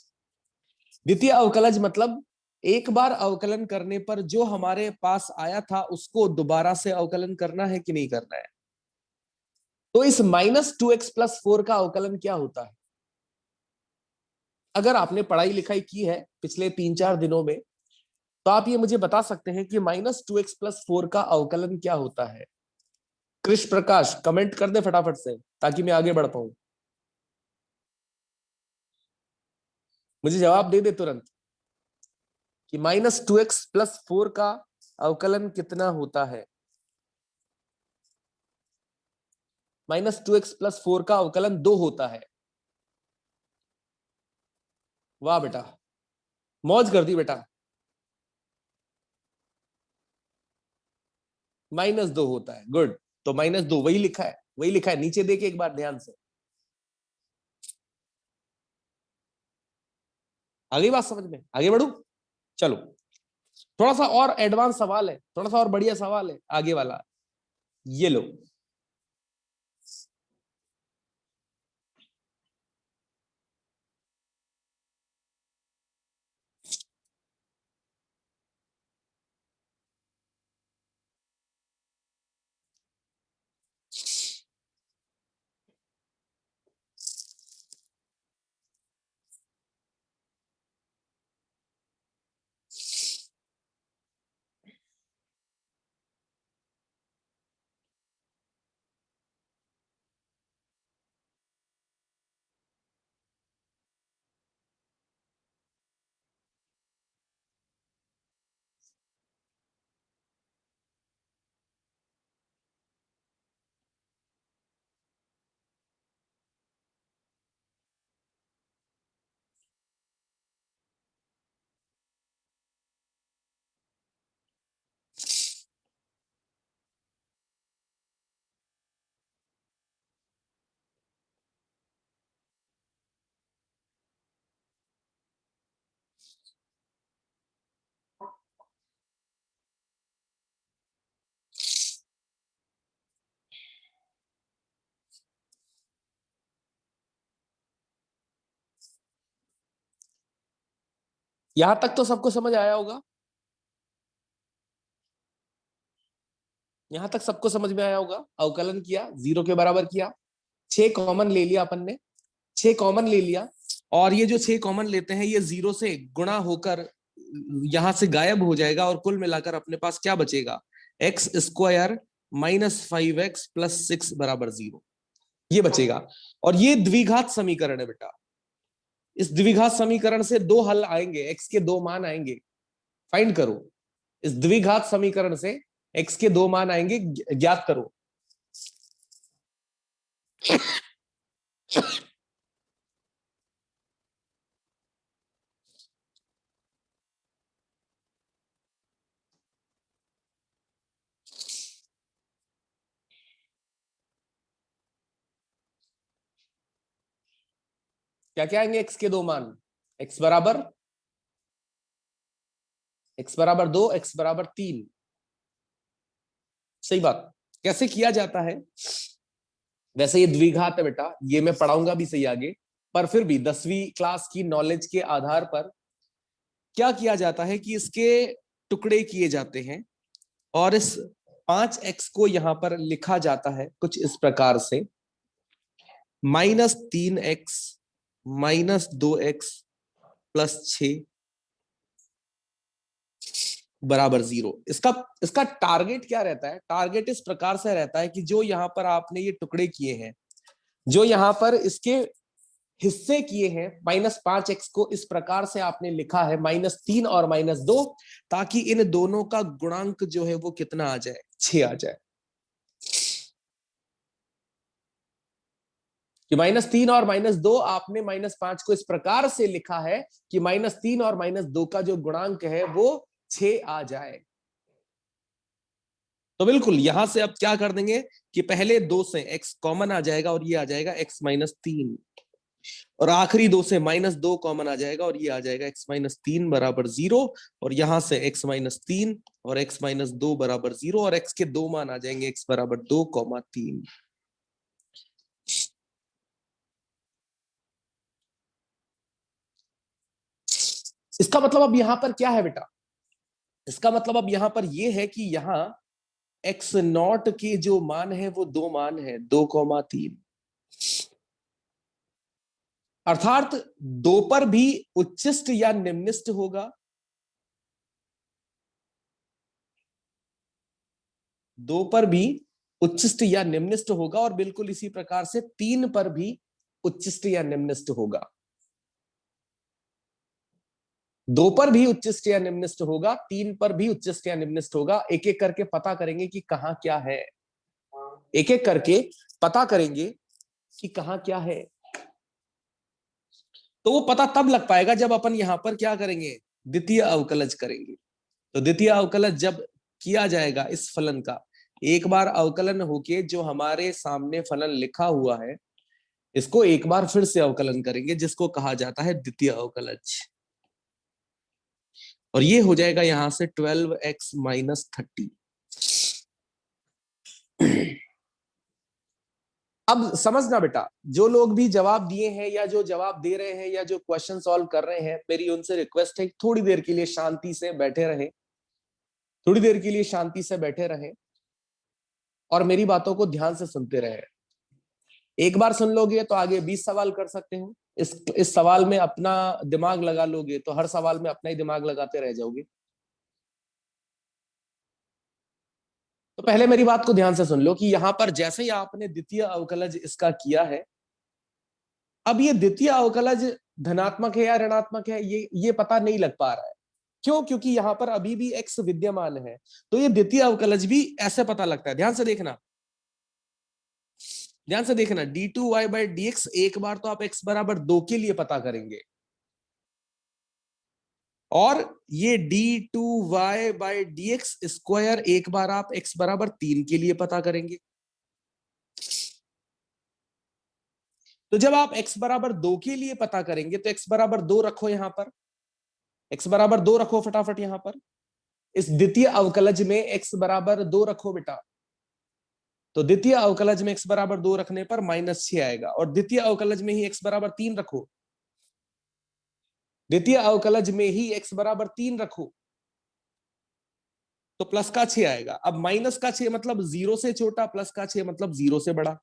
S1: द्वितीय अवकलज मतलब एक बार अवकलन करने पर जो हमारे पास आया था उसको दोबारा से अवकलन करना है कि नहीं करना है। तो इस -2x+4 का अवकलन क्या होता है। अगर आपने पढ़ाई लिखाई की है पिछले 3-4 दिनों में, तो आप ये मुझे बता सकते हैं कि -2x+4 का अवकलन क्या होता है। कृष प्रकाश कमेंट कर दे फटाफट से ताकि मैं आगे बढ़ पाऊं, मुझे जवाब दे दे तुरंत कि -2x+4 का अवकलन कितना होता है। -2x+4 का अवकलन 2 होता है। वाह बेटा, मौज कर दी बेटा। -2 होता है, गुड। तो -2 वही लिखा है, वही लिखा है नीचे, देखे एक बार ध्यान से। आगे बात समझ में, आगे बढ़ू, चलो। थोड़ा सा और एडवांस सवाल है, थोड़ा सा और बढ़िया सवाल है आगे वाला, ये लो। यहां तक तो सबको समझ आया होगा, यहां तक सबको समझ में आया होगा। अवकलन किया, 0 के बराबर किया, 6 कॉमन ले लिया अपन ने, 6 कॉमन ले लिया, और ये जो 6 कॉमन लेते हैं ये 0 से गुणा होकर यहां से गायब हो जाएगा और कुल मिलाकर अपने पास क्या बचेगा, x² -5x+6 बराबर 0, ये बचेगा। और ये द्विघात समीकरण है बेटा, इस द्विघात समीकरण से 2 हल आएंगे, x के 2 मान आएंगे, फाइंड करो। इस द्विघात समीकरण से x के 2 मान आएंगे, ज्ञात करो। क्या क्या आएंगे x के 2 मान, x बराबर 2, x बराबर 3, सही बात। कैसे किया जाता है? वैसे ये द्विघात है बेटा, ये मैं पढ़ाऊंगा भी सही आगे, पर फिर भी 10वीं क्लास की नॉलेज के आधार पर क्या किया जाता है कि इसके टुकड़े किए जाते हैं और इस 5x को यहां पर लिखा जाता है कुछ इस प्रकार से, -3x -2x +6 बराबर 0। इसका इसका टारगेट क्या रहता है? टारगेट इस प्रकार से रहता है कि जो यहां पर आपने ये टुकड़े किए हैं, जो यहां पर इसके हिस्से किए हैं, -5x को इस प्रकार से आपने लिखा है -3 और -2, ताकि इन दोनों का गुणांक जो है वो कितना आ जाए, 6 आ जाए। कि -3 और -2 आपने -5 को इस प्रकार से लिखा है कि -3 और -2 का जो गुणांक है वो 6 आ जाए। तो बिल्कुल यहां से अब क्या कर देंगे कि पहले 2 से x कॉमन आ जाएगा और ये आ जाएगा x -3, और आखिरी 2 से -2 कॉमन आ जाएगा और ये आ जाएगा x -3 बराबर 0, और यहां से x -3 और x -2 बराबर 0, और x के दो मान आ जाएंगे, x बराबर 2,3। इसका मतलब अब यहां पर क्या है बेटा? इसका मतलब अब यहां पर यह है कि यहां एक्स नॉट के जो मान है वो दो मान है, 2,3। अर्थात दो पर भी उच्चिष्ट या निम्निष्ट होगा, दो पर भी उच्चिष्ट या निम्निष्ट होगा, और बिल्कुल इसी प्रकार से 3 पर भी उच्चिष्ट या निम्निष्ट होगा। दो पर भी उच्चिष्ट या निम्निष्ट होगा, 3 पर भी उच्चिष्ट या निम्निष्ट होगा। एक एक करके पता करेंगे कि कहां क्या है, एक एक करके पता करेंगे कि कहां क्या है। तो वो पता तब लग पाएगा जब अपन यहां पर क्या करेंगे, द्वितीय अवकलज करेंगे। तो द्वितीय अवकलज जब किया जाएगा इस फलन का, एक बार अवकलन होके जो हमारे सामने फलन लिखा हुआ है, इसको एक बार फिर से अवकलन करेंगे, जिसको कहा जाता है द्वितीय अवकलज। और ये हो जाएगा यहां से 12x -30। अब समझना बेटा, जो लोग भी जवाब दिए हैं या जो जवाब दे रहे हैं या जो क्वेश्चन सॉल्व कर रहे हैं, मेरी उनसे रिक्वेस्ट है थोड़ी देर के लिए शांति से बैठे रहें, थोड़ी देर के लिए शांति से बैठे रहें और मेरी बातों को ध्यान से सुनते रहें। एक बार सुन लोगे तो आगे 20 सवाल कर सकते हो। इस सवाल में अपना दिमाग लगा लोगे तो हर सवाल में अपना ही दिमाग लगाते रह जाओगे। तो पहले मेरी बात को ध्यान से सुन लो कि यहां पर जैसे ही आपने द्वितीय अवकलज इसका किया है, अब ये द्वितीय अवकलज धनात्मक है या ऋणात्मक है, ये पता नहीं लग पा रहा है। क्यों? क्योंकि यहां पर अभी भी x विद्यमान है, तो ये द्वितीय अवकलज भी ऐसे पता लगता है। ध्यान से देखना, ध्यान से देखना, d2y/dx एक बार तो आप x बराबर 2 के लिए पता करेंगे, और ये d2y/dx² एक बार आप x बराबर 3 के लिए पता करेंगे। तो जब आप x बराबर 2 के लिए पता करेंगे तो x बराबर 2 रखो, यहां पर x बराबर 2 रखो फटाफट यहां पर। इस द्वितीय अवकलज में x बराबर 2 रखो बेटा। तो द्वितीय अवकलज में x बराबर 2 रखने पर -6 आएगा, और द्वितीय अवकलज में ही x बराबर 3 रखो, द्वितीय अवकलज में ही x बराबर 3 रखो, तो प्लस का 6 आएगा। अब माइनस का 6 मतलब 0 से छोटा, प्लस का 6 मतलब 0 से बड़ा।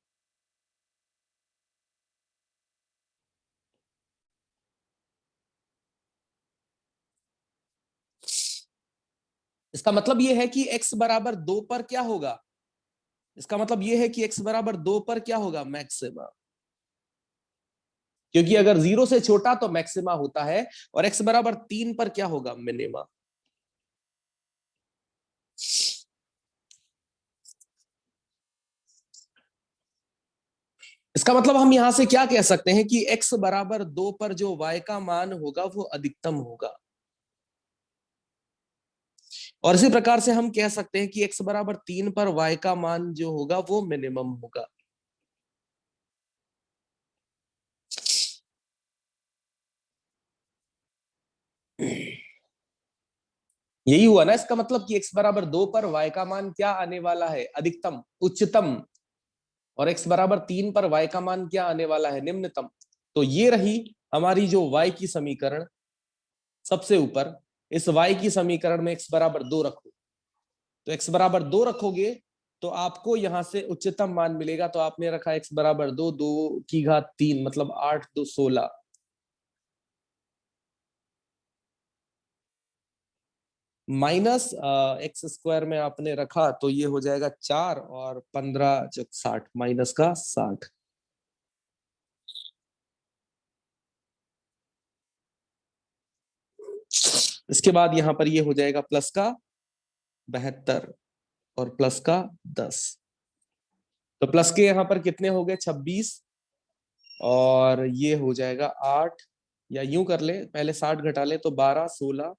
S1: इसका मतलब यह है कि x बराबर 2 पर क्या होगा, इसका मतलब यह है कि x बराबर 2 पर क्या होगा, मैक्सिमा। क्योंकि अगर 0 से छोटा तो मैक्सिमा होता है, और x बराबर 3 पर क्या होगा, मिनिमा। इसका मतलब हम यहां से क्या कह सकते हैं कि x बराबर 2 पर जो y का मान होगा वो अधिकतम होगा, और इसी प्रकार से हम कह सकते हैं कि x बराबर 3 पर y का मान जो होगा वो मिनिमम होगा। यही हुआ ना इसका मतलब कि x बराबर 2 पर y का मान क्या आने वाला है, अधिकतम उच्चतम, और x बराबर 3 पर y का मान क्या आने वाला है, निम्नतम। तो ये रही हमारी जो y की समीकरण सबसे ऊपर। इस y की समीकरण में x बराबर 2 रखो, तो x बराबर 2 रखोगे तो आपको यहां से उच्चतम मान मिलेगा। तो आपने रखा x बराबर 2, 2 की घात 3 मतलब 8 2 16, माइनस एक्स स्क्वायर में आपने रखा तो ये हो जाएगा 4 और 15 जो 60, माइनस का 60। इसके बाद यहां पर ये हो जाएगा प्लस का 72 और प्लस का 10। तो प्लस के यहां पर कितने हो गए, 26, और ये हो जाएगा 8, या यूं कर ले पहले 60 घटा ले तो 12 16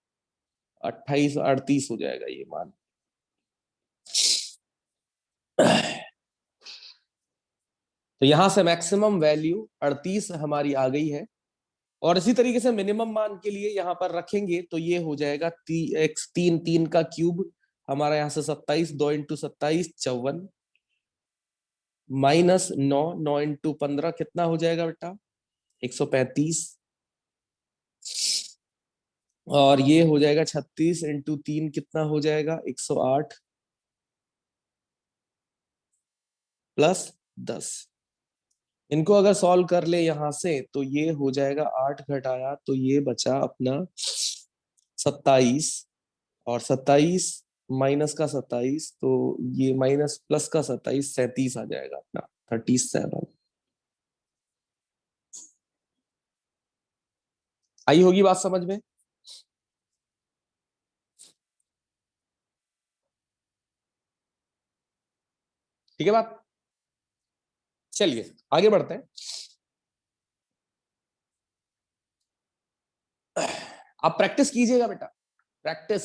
S1: 28 38 हो जाएगा ये मान। तो यहां से मैक्सिमम वैल्यू 38 हमारी आ गई है। और इसी तरीके से मिनिमम मान के लिए यहां पर रखेंगे तो ये हो जाएगा x 3 3 का क्यूब हमारा यहां से 27, 2 × 27 54, माइनस 9, 9 × 15 कितना हो जाएगा बेटा, 135, और ये हो जाएगा 36 × 3 कितना हो जाएगा, 108 प्लस 10। इनको अगर सॉल्व कर ले यहां से तो ये हो जाएगा 8 घटाया तो ये बचा अपना 27, और 27 माइनस का 27 तो ये माइनस प्लस का 27 37 आ जाएगा अपना 37। आई होगी बात समझ में। ठीक है बात, चलिए आगे बढ़ते हैं। आप प्रैक्टिस कीजिएगा बेटा, प्रैक्टिस,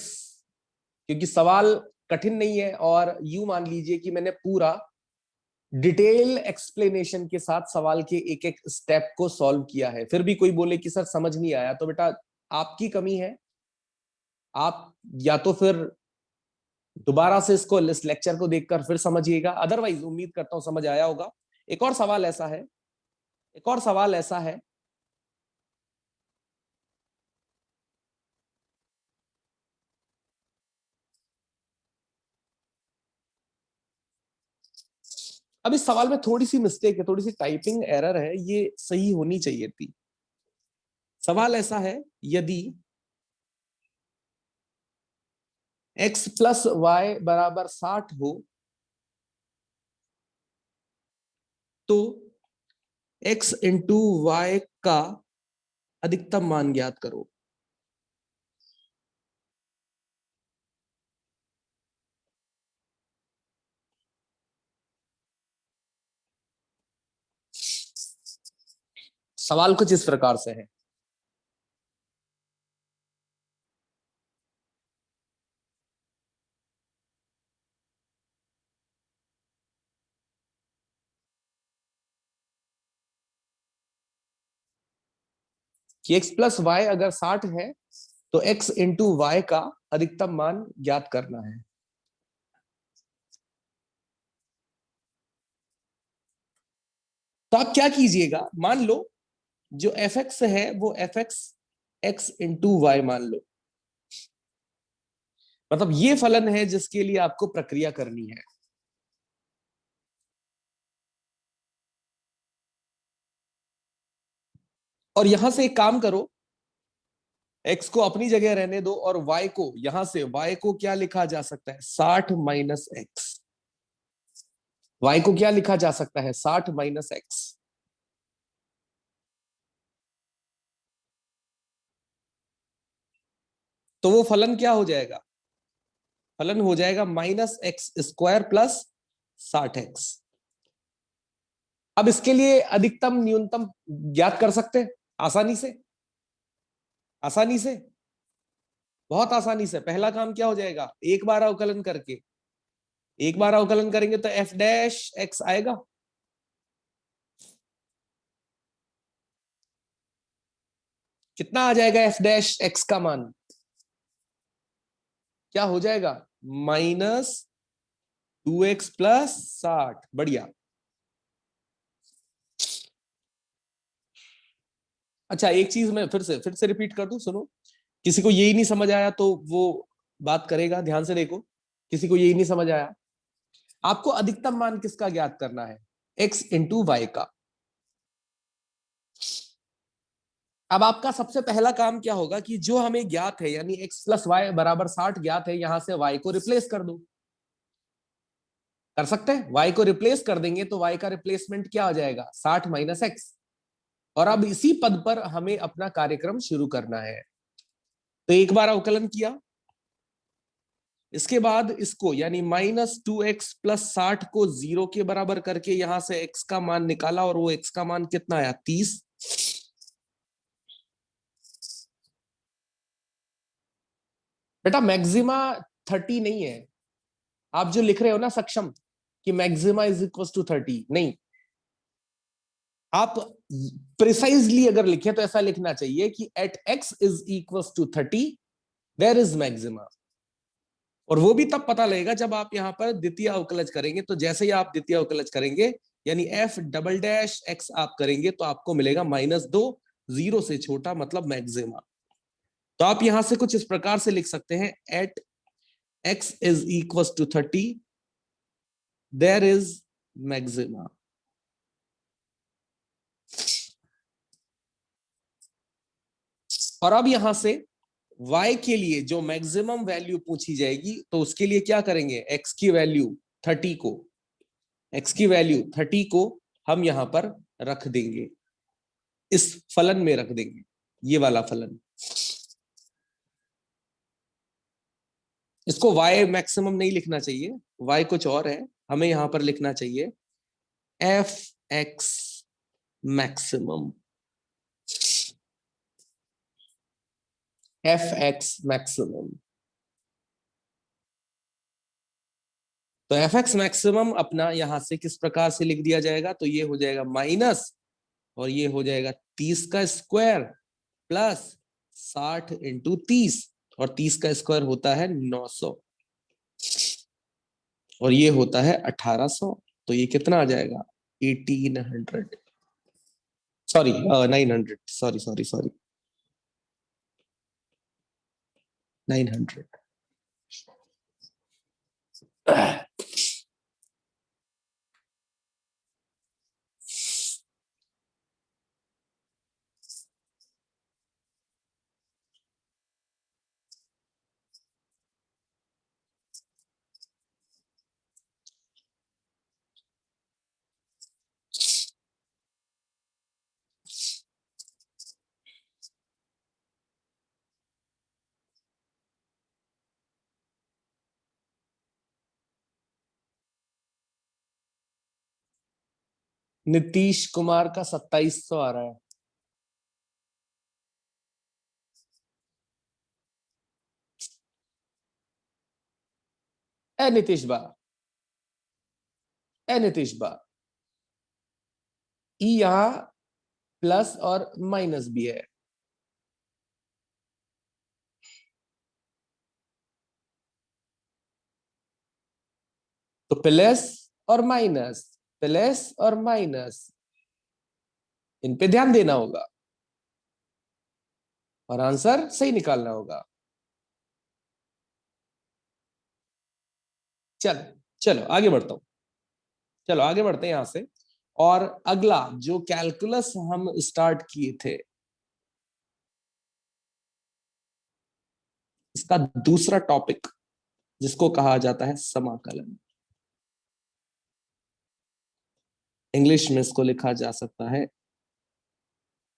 S1: क्योंकि सवाल कठिन नहीं है। और यूं मान लीजिए कि मैंने पूरा डिटेल एक्सप्लेनेशन के साथ सवाल के एक एक स्टेप को सॉल्व किया है, फिर भी कोई बोले कि सर समझ नहीं आया, तो बेटा आपकी कमी है। आप या तो फिर दोबारा से इसको इस लेक्चर को देखकर फिर समझिएगा, अदरवाइज उम्मीद करता हूं समझ आया होगा। एक और सवाल ऐसा है, एक और सवाल ऐसा है, अब इस सवाल में थोड़ी सी मिस्टेक है, थोड़ी सी टाइपिंग एरर है, ये सही होनी चाहिए थी। सवाल ऐसा है, यदि x प्लस वाई बराबर 60 हो तो x इंटू वाई का अधिकतम मान ज्ञात करो। सवाल कुछ इस प्रकार से है, कि x प्लस वाई अगर 60 है तो x इंटू वाई का अधिकतम मान ज्ञात करना है। तो आप क्या कीजिएगा, मान लो जो एफ एक्स है वो F X X into Y मान लो, मतलब ये फलन है जिसके लिए आपको प्रक्रिया करनी है। और यहां से एक काम करो, x को अपनी जगह रहने दो और y को, यहां से y को क्या लिखा जा सकता है, 60 माइनस एक्स। y को क्या लिखा जा सकता है, 60 माइनस एक्स। तो वो फलन क्या हो जाएगा, फलन हो जाएगा minus x square plus 60x। अब इसके लिए अधिकतम न्यूनतम ज्ञात कर सकते हैं आसानी से, आसानी से, बहुत आसानी से। पहला काम क्या हो जाएगा, एक बार अवकलन करके, एक बार अवकलन करेंगे तो एफ डैश एक्स आएगा। कितना आ जाएगा एफ डैश एक्स का मान, क्या हो जाएगा, -2x+60। बढ़िया। अच्छा, एक चीज मैं फिर से रिपीट कर दूं, सुनो। किसी को यही नहीं समझ आया तो वो बात करेगा, ध्यान से देखो। किसी को यही नहीं समझ आया, आपको अधिकतम मान किसका ज्ञात करना है, x इंटू वाई का। अब आपका सबसे पहला काम क्या होगा कि जो हमें ज्ञात है, यानी x+y = 60 ज्ञात है, यहां से y को रिप्लेस कर दो। कर सकते हैं, y को रिप्लेस कर देंगे तो y का रिप्लेसमेंट क्या हो जाएगा, 60 - x। और अब इसी पद पर हमें अपना कार्यक्रम शुरू करना है। तो एक बार अवकलन किया, इसके बाद इसको यानी -2x+60 को 0 के बराबर करके यहां से x का मान निकाला, और वो x का मान कितना आया, 30। बेटा मैक्सिमा 30 नहीं है, आप जो लिख रहे हो ना सक्षम कि मैक्सिमा = 30, नहीं। आप प्रिसाइजली अगर लिखे तो ऐसा लिखना चाहिए कि at x = 30 there is maxima. और वो भी तब पता लगेगा जब आप यहां पर द्वितीय अवकलज करेंगे। तो जैसे ही आप द्वितीय अवकलज करेंगे यानी f"x आप करेंगे तो आपको मिलेगा -2, 0 से छोटा मतलब मैक्सिमा। तो आप यहां से कुछ इस प्रकार से लिख सकते हैं, at x = 30 there is maxima. और अब यहां से y के लिए जो मैक्सिमम वैल्यू पूछी जाएगी तो उसके लिए क्या करेंगे, x की वैल्यू 30 को, x की वैल्यू 30 को हम यहां पर रख देंगे, इस फलन में रख देंगे, ये वाला फलन। इसको y मैक्सिमम नहीं लिखना चाहिए, y कुछ और है, हमें यहां पर लिखना चाहिए f(x) मैक्सिमम। f(x) maximum. तो f(x) मैक्सिमम अपना यहां से किस प्रकार से लिख दिया जाएगा, तो ये हो जाएगा माइनस, और ये हो जाएगा 30 का स्क्वायर प्लस 60 × 30, और 30 का स्क्वायर होता है 900, और ये होता है 1800। तो ये कितना आ जाएगा, 1800, सॉरी 900, सॉरी 900। नीतीश कुमार का 2700 आ रहा है। ए नीतीश बा, ए नीतीश बा, ई यहां प्लस और माइनस भी है। तो प्लस और माइनस, प्लस और माइनस, इन पे ध्यान देना होगा और आंसर सही निकालना होगा। चलो चलो आगे बढ़ता हूं, चलो आगे बढ़ते हैं यहां से। और अगला जो कैलकुलस हम स्टार्ट किए थे, इसका दूसरा टॉपिक जिसको कहा जाता है समाकलन, इंग्लिश में इसको लिखा जा सकता है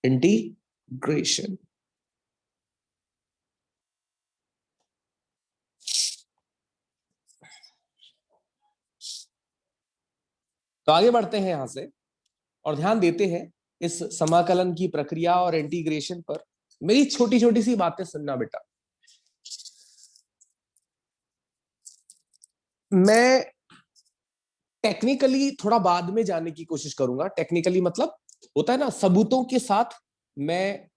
S1: इंटीग्रेशन। तो आगे बढ़ते हैं यहां से और ध्यान देते हैं इस समाकलन की प्रक्रिया और इंटीग्रेशन पर। मेरी छोटी छोटी सी बातें सुनना बेटा। मैं टेक्निकली थोड़ा बाद में जाने की कोशिश करूंगा, टेक्निकली मतलब होता है ना सबूतों के साथ, मैं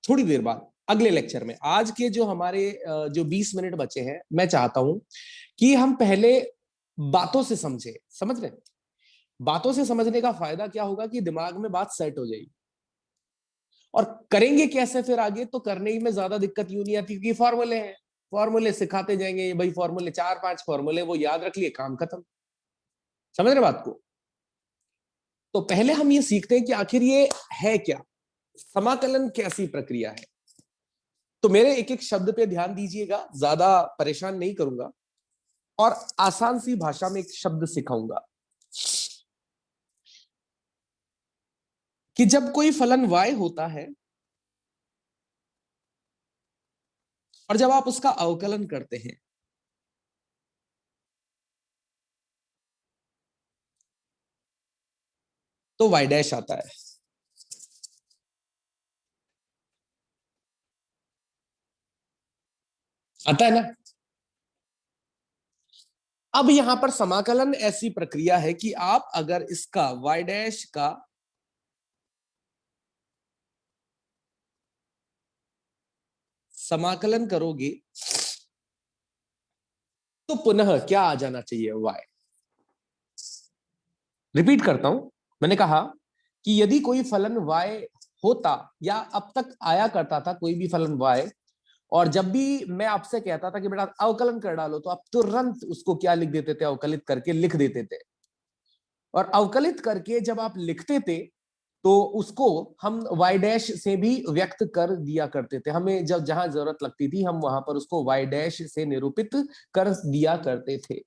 S1: थोड़ी देर बाद। अगले लेक्चर में। आज के जो हमारे जो 20 मिनट बचे हैं, मैं चाहता हूं कि हम पहले बातों से समझे। समझ रहे हैं? बातों से समझने का फायदा क्या होगा कि दिमाग में बात सेट हो जाएगी। और करेंगे कैसे फिर आगे, तो करने में ज्यादा दिक्कत यूं नहीं आती, क्योंकि फॉर्मूले हैं, फॉर्मूले सिखाते जाएंगे भाई, फॉर्मूले 4-5 फॉर्मूले वो याद रख लिए, काम खत्म। समझ रहे बात को? तो पहले हम ये सीखते हैं कि आखिर ये है क्या, समाकलन कैसी प्रक्रिया है। तो मेरे एक एक शब्द पे ध्यान दीजिएगा, ज्यादा परेशान नहीं करूंगा, और आसान सी भाषा में एक शब्द सिखाऊंगा कि जब कोई फलन y होता है और जब आप उसका अवकलन करते हैं तो y डैश आता है। आता है ना? अब यहां पर समाकलन ऐसी प्रक्रिया है कि आप अगर इसका y डैश का समाकलन करोगे तो पुनः क्या आ जाना चाहिए, y। रिपीट करता हूं, मैंने कहा कि यदि कोई फलन y होता, या अब तक आया करता था कोई भी फलन y, और जब भी मैं आपसे कहता था कि बेटा अवकलन कर डालो, तो आप तुरंत उसको क्या लिख देते थे, अवकलित करके लिख देते थे। और अवकलित करके जब आप लिखते थे तो उसको हम y डैश से भी व्यक्त कर दिया करते थे। हमें जब जहां जरूरत लगती थी हम वहां पर उसको y डैश से निरूपित कर दिया करते थे।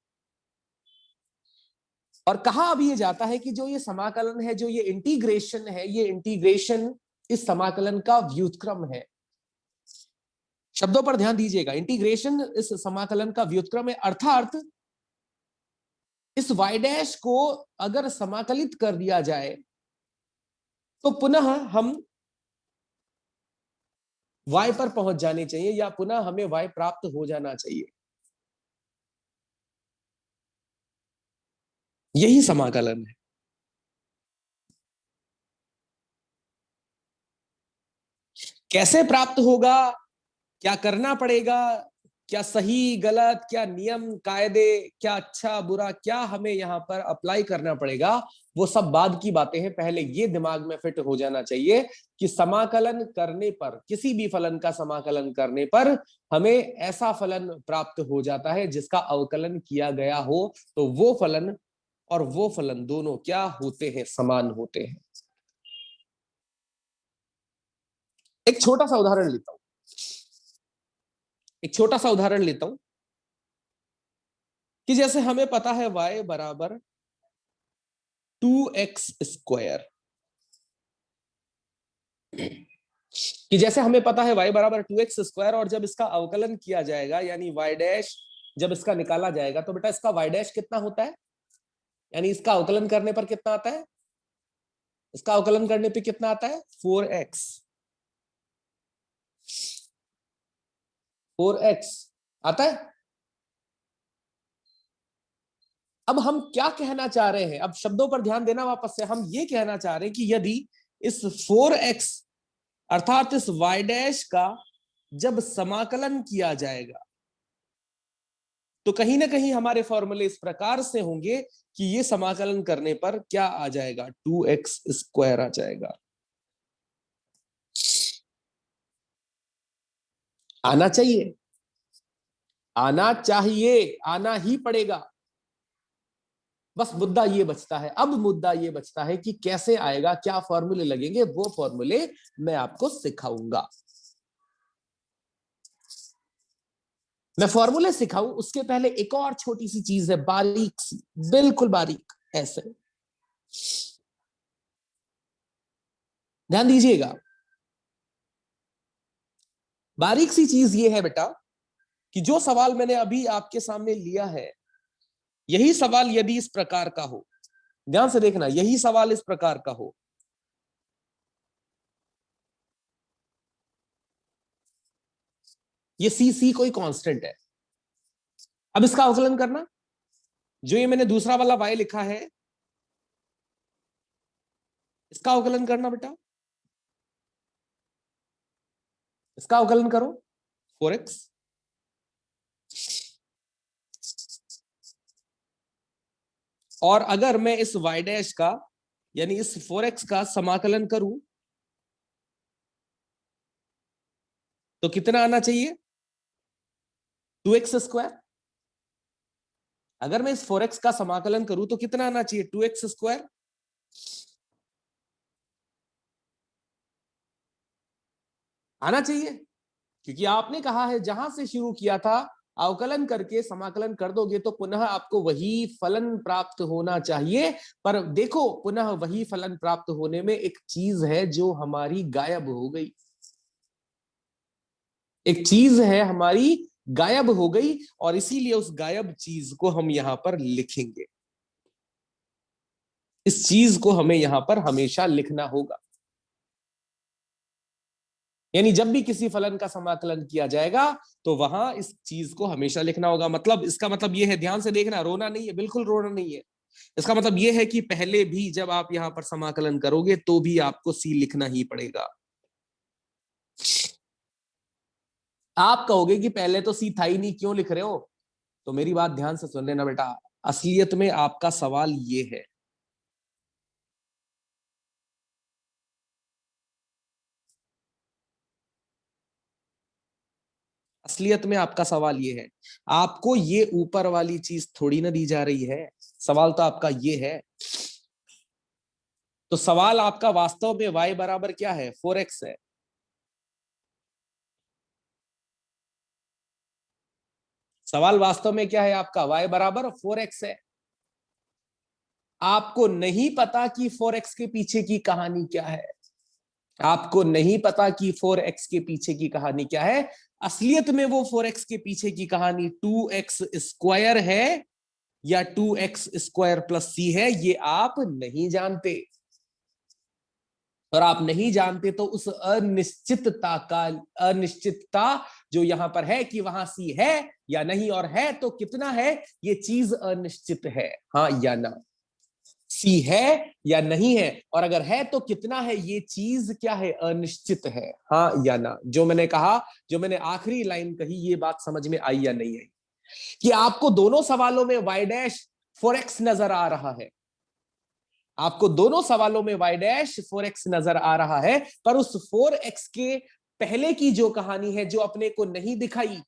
S1: और कहा अभी ये जाता है कि जो ये समाकलन है, जो ये इंटीग्रेशन है, ये इंटीग्रेशन इस समाकलन का व्युत्क्रम है। शब्दों पर ध्यान दीजिएगा, इंटीग्रेशन इस समाकलन का व्युत्क्रम है, अर्थात इस y डैश को अगर समाकलित कर दिया जाए तो पुनः हम y पर पहुंच जाने चाहिए, या पुनः हमें y प्राप्त हो जाना चाहिए। यही समाकलन है। कैसे प्राप्त होगा, क्या करना पड़ेगा, क्या सही गलत, क्या नियम कायदे, क्या अच्छा बुरा, क्या हमें यहां पर अप्लाई करना पड़ेगा, वो सब बाद की बातें हैं। पहले ये दिमाग में फिट हो जाना चाहिए कि समाकलन करने पर, किसी भी फलन का समाकलन करने पर हमें ऐसा फलन प्राप्त हो जाता है जिसका अवकलन किया गया हो, तो वो फलन और वो फलन दोनों क्या होते हैं, समान होते हैं। एक छोटा सा उदाहरण लेता हूं, एक छोटा सा उदाहरण लेता हूं कि जैसे हमें पता है y बराबर 2x², कि जैसे हमें पता है y बराबर 2x², और जब इसका अवकलन किया जाएगा यानी y डैश जब इसका निकाला जाएगा तो बेटा इसका y डैश कितना होता है, यानी इसका अवकलन करने पर कितना आता है, इसका अवकलन करने पे कितना आता है, 4x। 4x आता है। अब हम क्या कहना चाह रहे हैं, अब शब्दों पर ध्यान देना वापस से, हम ये कहना चाह रहे हैं कि यदि इस 4x अर्थात इस y डैश का जब समाकलन किया जाएगा तो कहीं ना कहीं हमारे फॉर्मूले इस प्रकार से होंगे कि ये समाकलन करने पर क्या आ जाएगा, 2x² आ जाएगा। आना चाहिए, आना चाहिए, आना ही पड़ेगा। बस मुद्दा ये बचता है, अब मुद्दा ये बचता है कि कैसे आएगा, क्या फॉर्मूले लगेंगे, वो फॉर्मूले मैं आपको सिखाऊंगा। मैं फॉर्मूले सिखाऊं उसके पहले एक और छोटी सी चीज है, बारीक सी, बिल्कुल बारीक, ऐसे ध्यान दीजिएगा। बारीक सी चीज ये है बेटा कि जो सवाल मैंने अभी आपके सामने लिया है, यही सवाल यदि इस प्रकार का हो, ध्यान से देखना, यही सवाल इस प्रकार का हो, ये सी कोई कांस्टेंट है। अब इसका अवकलन करना, जो ये मैंने दूसरा वाला y लिखा है, इसका अवकलन करना बेटा। इसका अवकलन करो 4x, और अगर मैं इस y डैश का यानी इस 4x का समाकलन करूं तो कितना आना चाहिए? 2x square. अगर मैं इस 4x का समाकलन करूं तो कितना आना चाहिए? 2x square. आना चाहिए, क्योंकि आपने कहा है जहां से शुरू किया था अवकलन करके समाकलन कर दोगे तो पुनः आपको वही फलन प्राप्त होना चाहिए। पर देखो, पुनः वही फलन प्राप्त होने में एक चीज है जो हमारी गायब हो गई। एक चीज है हमारी गायब हो गई, और इसीलिए उस गायब चीज को हम यहां पर लिखेंगे। इस चीज को हमें यहां पर हमेशा लिखना होगा। यानी जब भी किसी फलन का समाकलन किया जाएगा तो वहां इस चीज को हमेशा लिखना होगा। मतलब इसका मतलब यह है, ध्यान से देखना, रोना नहीं है, बिल्कुल रोना नहीं है। इसका मतलब यह है कि पहले भी जब आप यहां पर समाकलन करोगे तो भी आपको सी लिखना ही पड़ेगा। आप कहोगे कि पहले तो सी था ही नहीं, क्यों लिख रहे हो? तो मेरी बात ध्यान से सुन लेना बेटा, असलियत में आपका सवाल ये है, असलियत में आपका सवाल ये है, आपको ये ऊपर वाली चीज थोड़ी ना दी जा रही है। सवाल तो आपका ये है। तो सवाल आपका वास्तव में y बराबर क्या है? 4x है। सवाल वास्तव में क्या है आपका? y बराबर 4x है। आपको नहीं पता कि 4x के पीछे की कहानी क्या है। आपको नहीं पता कि 4x के पीछे की कहानी क्या है। असलियत में वो 4x के पीछे की कहानी 2x स्क्वायर है या 2x स्क्वायर प्लस सी है, ये आप नहीं जानते। और आप नहीं जानते तो उस अनिश्चितता जो यहां पर है कि वहां सी है या नहीं, और है तो कितना है, ये चीज अनिश्चित है, हाँ या ना। सी है या नहीं है, और अगर है तो कितना है, ये चीज क्या है? अनिश्चित है, हाँ या ना। जो मैंने कहा, जो मैंने आखिरी लाइन कही, ये बात समझ में आई या नहीं आई? कि आपको दोनों सवालों में y डैश 4x नजर आ रहा है। आपको दोनों सवालों में y डैश 4x नजर आ रहा है, पर उस 4x के पहले की जो कहानी है, जो अपने को नहीं दिखाई,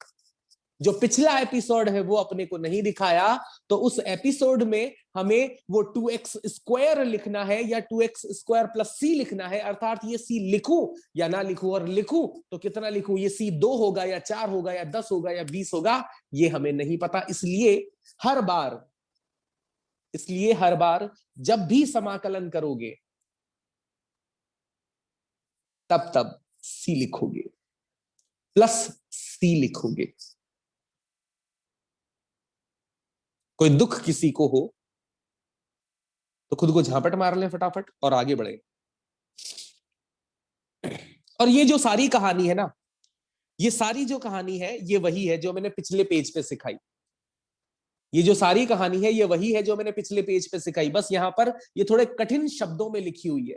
S1: जो पिछला एपिसोड है वो अपने को नहीं दिखाया, तो उस एपिसोड में हमें वो 2x स्क्वायर लिखना है या 2x स्क्वायर प्लस सी लिखना है। अर्थात ये सी लिखूं या ना लिखूं, और लिखूं तो कितना लिखूं, ये सी 2 होगा या 4 होगा या 10 होगा या 20 होगा, ये हमें नहीं पता। इसलिए हर बार जब भी समाकलन करोगे तब तब सी लिखोगे, प्लस सी लिखोगे। कोई दुख किसी को हो तो खुद को झापट मार ले फटाफट और आगे बढ़े। और ये जो सारी कहानी है ना, ये सारी जो कहानी है ये वही है जो मैंने पिछले पेज पे सिखाई। ये जो सारी कहानी है ये वही है जो मैंने पिछले पेज पे सिखाई। बस यहां पर ये थोड़े कठिन शब्दों में लिखी हुई है।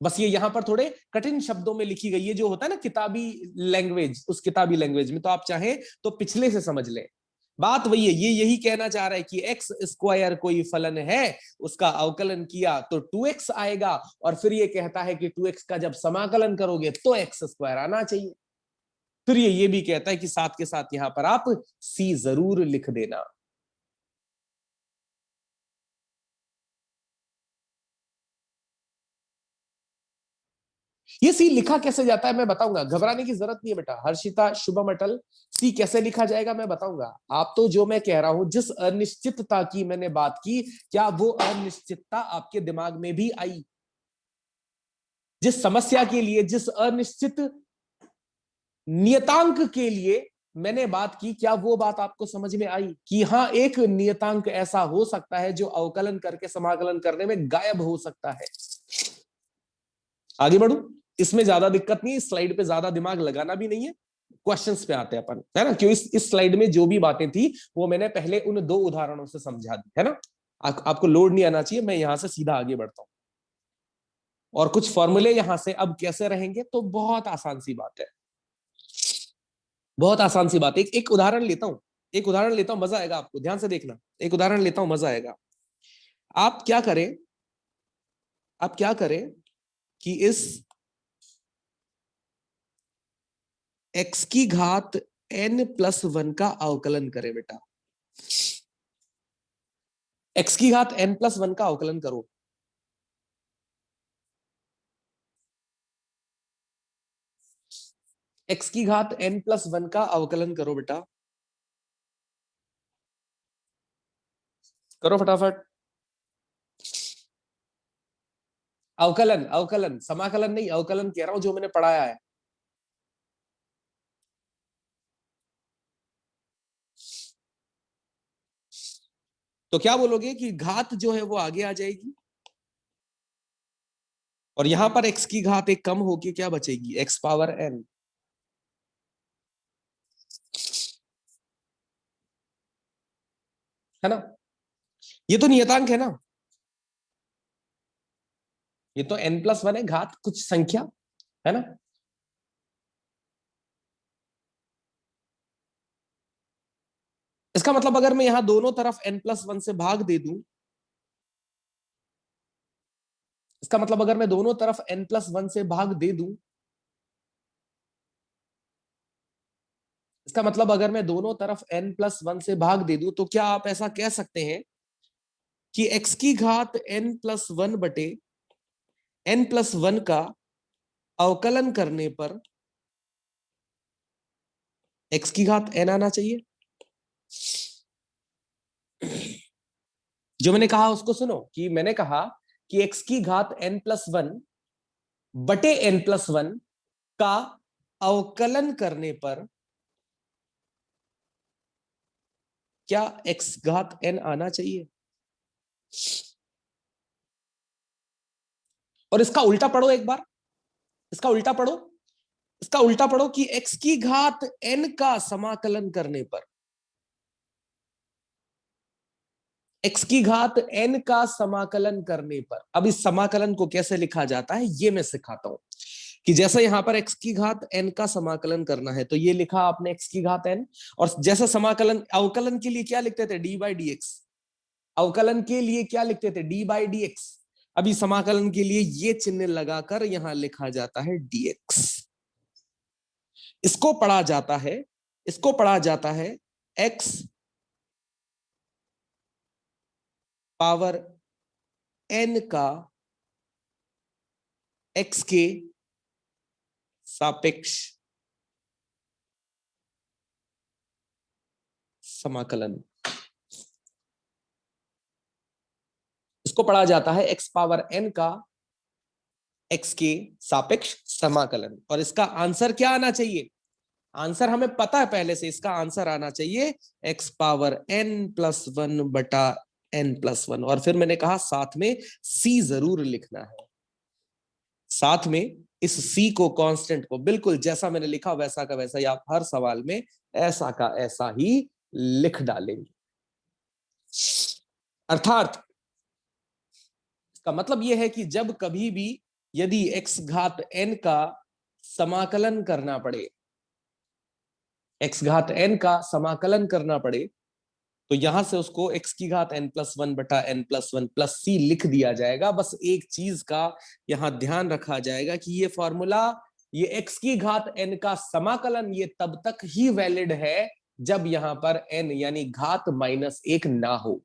S1: बस ये यहां पर थोड़े कठिन शब्दों में लिखी गई है। जो होता है ना किताबी लैंग्वेज, उस किताबी लैंग्वेज में तो आप चाहें तो पिछले से समझ लें। बात वही है, ये यही कहना चाह रहा है कि एक्स स्क्वायर कोई फलन है, उसका अवकलन किया तो 2x आएगा, और फिर ये कहता है कि 2x का जब समाकलन करोगे तो एक्स स्क्वायर आना चाहिए। फिर ये भी कहता है कि साथ के साथ यहां पर आप सी जरूर लिख देना। ये सी लिखा कैसे जाता है मैं बताऊंगा, घबराने की जरूरत नहीं है बेटा। हर्षिता, शुभम, अटल, सी कैसे लिखा जाएगा मैं बताऊंगा। आप तो जो मैं कह रहा हूं, जिस अनिश्चितता की मैंने बात की, क्या वो अनिश्चितता आपके दिमाग में भी आई? जिस समस्या के लिए, जिस अनिश्चित नियतांक के लिए मैंने बात की, क्या वो बात आपको समझ में आई कि हाँ, एक नियतांक ऐसा हो सकता है जो अवकलन करके समाकलन करने में गायब हो सकता है? आगे बढ़ू, इसमें ज्यादा दिक्कत नहीं, इस स्लाइड पे ज्यादा दिमाग लगाना भी नहीं है। क्वेश्चंस पे आते हैं अपन, है ना? क्यों, इस स्लाइड में जो भी बातें थी वो मैंने पहले उन 2 उदाहरणों से समझा दी, है ना? आपको लोड नहीं आना चाहिए, मैं यहां से सीधा आगे बढ़ता हूं। और कुछ फॉर्मूले यहां से अब कैसे रहेंगे, तो बहुत आसान सी बात है। बहुत आसान सी बात है। एक उदाहरण लेता हूं, एक उदाहरण लेता हूं, मजा आएगा आपको, ध्यान से देखना। एक उदाहरण लेता हूं, मजा आएगा। आप क्या करें, आप क्या करें कि इस x की घात n+1 का अवकलन करें बेटा। x की घात n+1 का अवकलन करो। x की घात n+1 का अवकलन करो बेटा, करो फटाफट। अवकलन, अवकलन, समाकलन नहीं, अवकलन कह रहा हूं जो मैंने पढ़ाया है। तो क्या बोलोगे कि घात जो है वो आगे आ जाएगी, और यहां पर x की घात एक कम होके क्या बचेगी, x⁻n। है ना? ये तो नियतांक है ना, ये तो n+1 है, घात कुछ संख्या है ना। इसका मतलब अगर मैं यहां दोनों तरफ n+1 से भाग दे दूं, इसका मतलब अगर मैं दोनों तरफ n+1 से भाग दे दूं, इसका मतलब अगर मैं दोनों तरफ n+1 से भाग दे दूं, तो क्या आप ऐसा कह सकते हैं कि x की घात n+1 बटे n+1 का अवकलन करने पर x की घात n आना चाहिए। जो मैंने कहा उसको सुनो, कि मैंने कहा कि x की घात n+1 बटे n+1 का अवकलन करने पर क्या x घात n आना चाहिए। और इसका उल्टा पढ़ो एक बार, इसका उल्टा पढ़ो, इसका उल्टा पढ़ो कि x की घात n का समाकलन करने पर, x की घात n का समाकलन करने पर, अब इस समाकलन को कैसे लिखा जाता है ये मैं सिखाता हूं। कि जैसे यहां पर x की घात n का समाकलन करना है, तो ये लिखा आपने x की घात n, और जैसा समाकलन अवकलन के लिए क्या लिखते थे, d/dx। अवकलन के लिए क्या लिखते थे, d/dx। अभी समाकलन के लिए ये चिन्ह लगाकर यहां लिखा जाता है dx। इसको पढ़ा जाता है, इसको पढ़ा जाता है x पावर n का x के सापेक्ष समाकलन। इसको पढ़ा जाता है x पावर n का x के सापेक्ष समाकलन। और इसका आंसर क्या आना चाहिए, आंसर हमें पता है पहले से, इसका आंसर आना चाहिए x पावर n+1 बटा n+1। और फिर मैंने कहा साथ में c जरूर लिखना है, साथ में इस c को, कांस्टेंट को, बिल्कुल जैसा मैंने लिखा वैसा का वैसा ही आप हर सवाल में ऐसा का ऐसा ही लिख डालेंगे। अर्थात इसका मतलब यह है कि जब कभी भी यदि x घात n का समाकलन करना पड़े, x घात n का समाकलन करना पड़े, तो यहां से उसको x की घात n+1 बटा n+1 प्लस c लिख दिया जाएगा। बस एक चीज का यहां ध्यान रखा जाएगा कि ये फॉर्मूला, ये x की घात n का समाकलन, ये तब तक ही वैलिड है जब यहां पर n यानी घात -1 ना हो।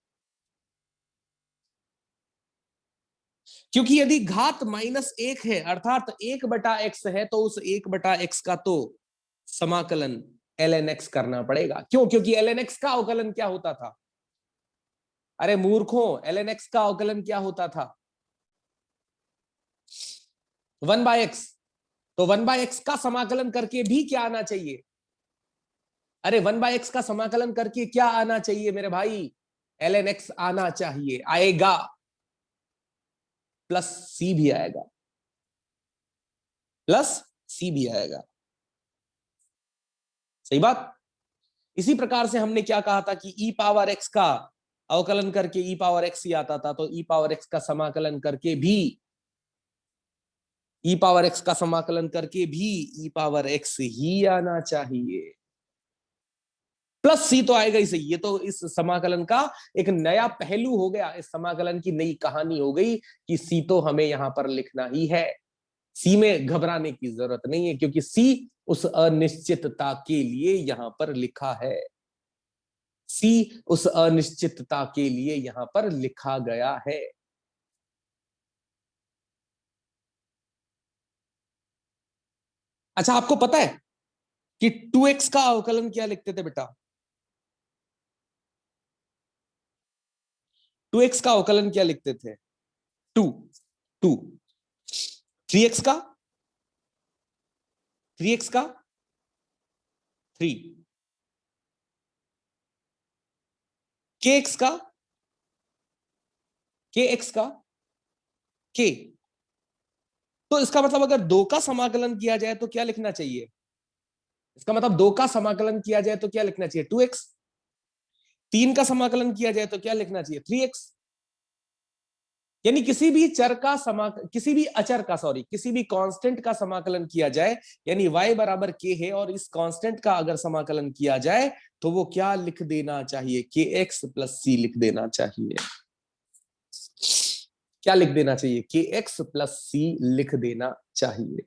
S1: क्योंकि यदि घात -1 है, अर्थात 1/x है, तो उस 1/x का तो समाकलन ln x करना पड़ेगा। क्यों? क्योंकि ln x का अवकलन क्या होता था, अरे मूर्खों, ln x का अवकलन क्या होता था, 1/x। तो 1/x का समाकलन करके भी क्या आना चाहिए, अरे 1/x का समाकलन करके क्या आना चाहिए मेरे भाई, ln x आना चाहिए, आएगा, प्लस c भी आएगा, प्लस c भी आएगा। सही बात। इसी प्रकार से हमने क्या कहा था कि e पावर x का अवकलन करके e पावर x ही आता था, तो e पावर x का समाकलन करके भी, e पावर x का समाकलन करके भी e पावर x ही आना चाहिए। प्लस सी तो आएगा ही सही। ये तो इस समाकलन का एक नया पहलू हो गया, इस समाकलन की नई कहानी हो गई कि सी तो हमें यहां पर लिखना ही है। सी में घबराने की जरूरत नहीं है, क्योंकि सी उस अनिश्चितता के लिए यहां पर लिखा है। सी उस अनिश्चितता के लिए यहां पर लिखा गया है। अच्छा, आपको पता है कि 2x का अवकलन क्या लिखते थे बेटा? 2x का अवकलन क्या लिखते थे? टू टू 3x का, 3x का 3, kx का, kx का k। तो इसका मतलब अगर दो का समाकलन किया जाए तो क्या लिखना चाहिए? इसका मतलब दो का समाकलन किया जाए तो क्या लिखना चाहिए? 2x। तीन का समाकलन किया जाए तो क्या लिखना चाहिए? 3x। यानी किसी भी चर का किसी भी अचर का, सॉरी, किसी भी कांस्टेंट का समाकलन किया जाए, यानी y बराबर k है और इस कांस्टेंट का अगर समाकलन किया जाए तो वो क्या लिख देना चाहिए? kx प्लस c लिख देना चाहिए। क्या लिख देना चाहिए? kx प्लस c लिख देना चाहिए।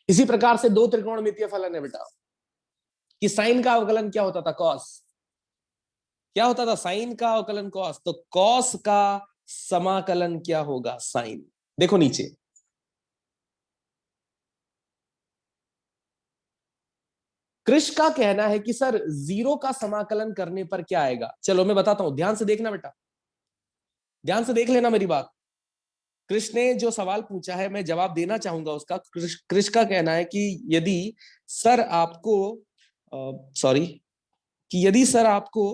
S1: इसी प्रकार से दो त्रिकोणमितीय फलन है बेटा, कि साइन का अवकलन क्या होता था? कॉस। क्या होता था? साइन का अवकलन कॉस। तो कॉस का समाकलन क्या होगा? साइन। देखो नीचे, कृष का कहना है कि सर जीरो का समाकलन करने पर क्या आएगा। चलो मैं बताता हूं, ध्यान से देखना बेटा, ध्यान से देख लेना मेरी बात। कृष ने जो सवाल पूछा है मैं जवाब देना चाहूंगा उसका। कृष का कहना है कि यदि सर आपको, सॉरी, कि यदि सर आपको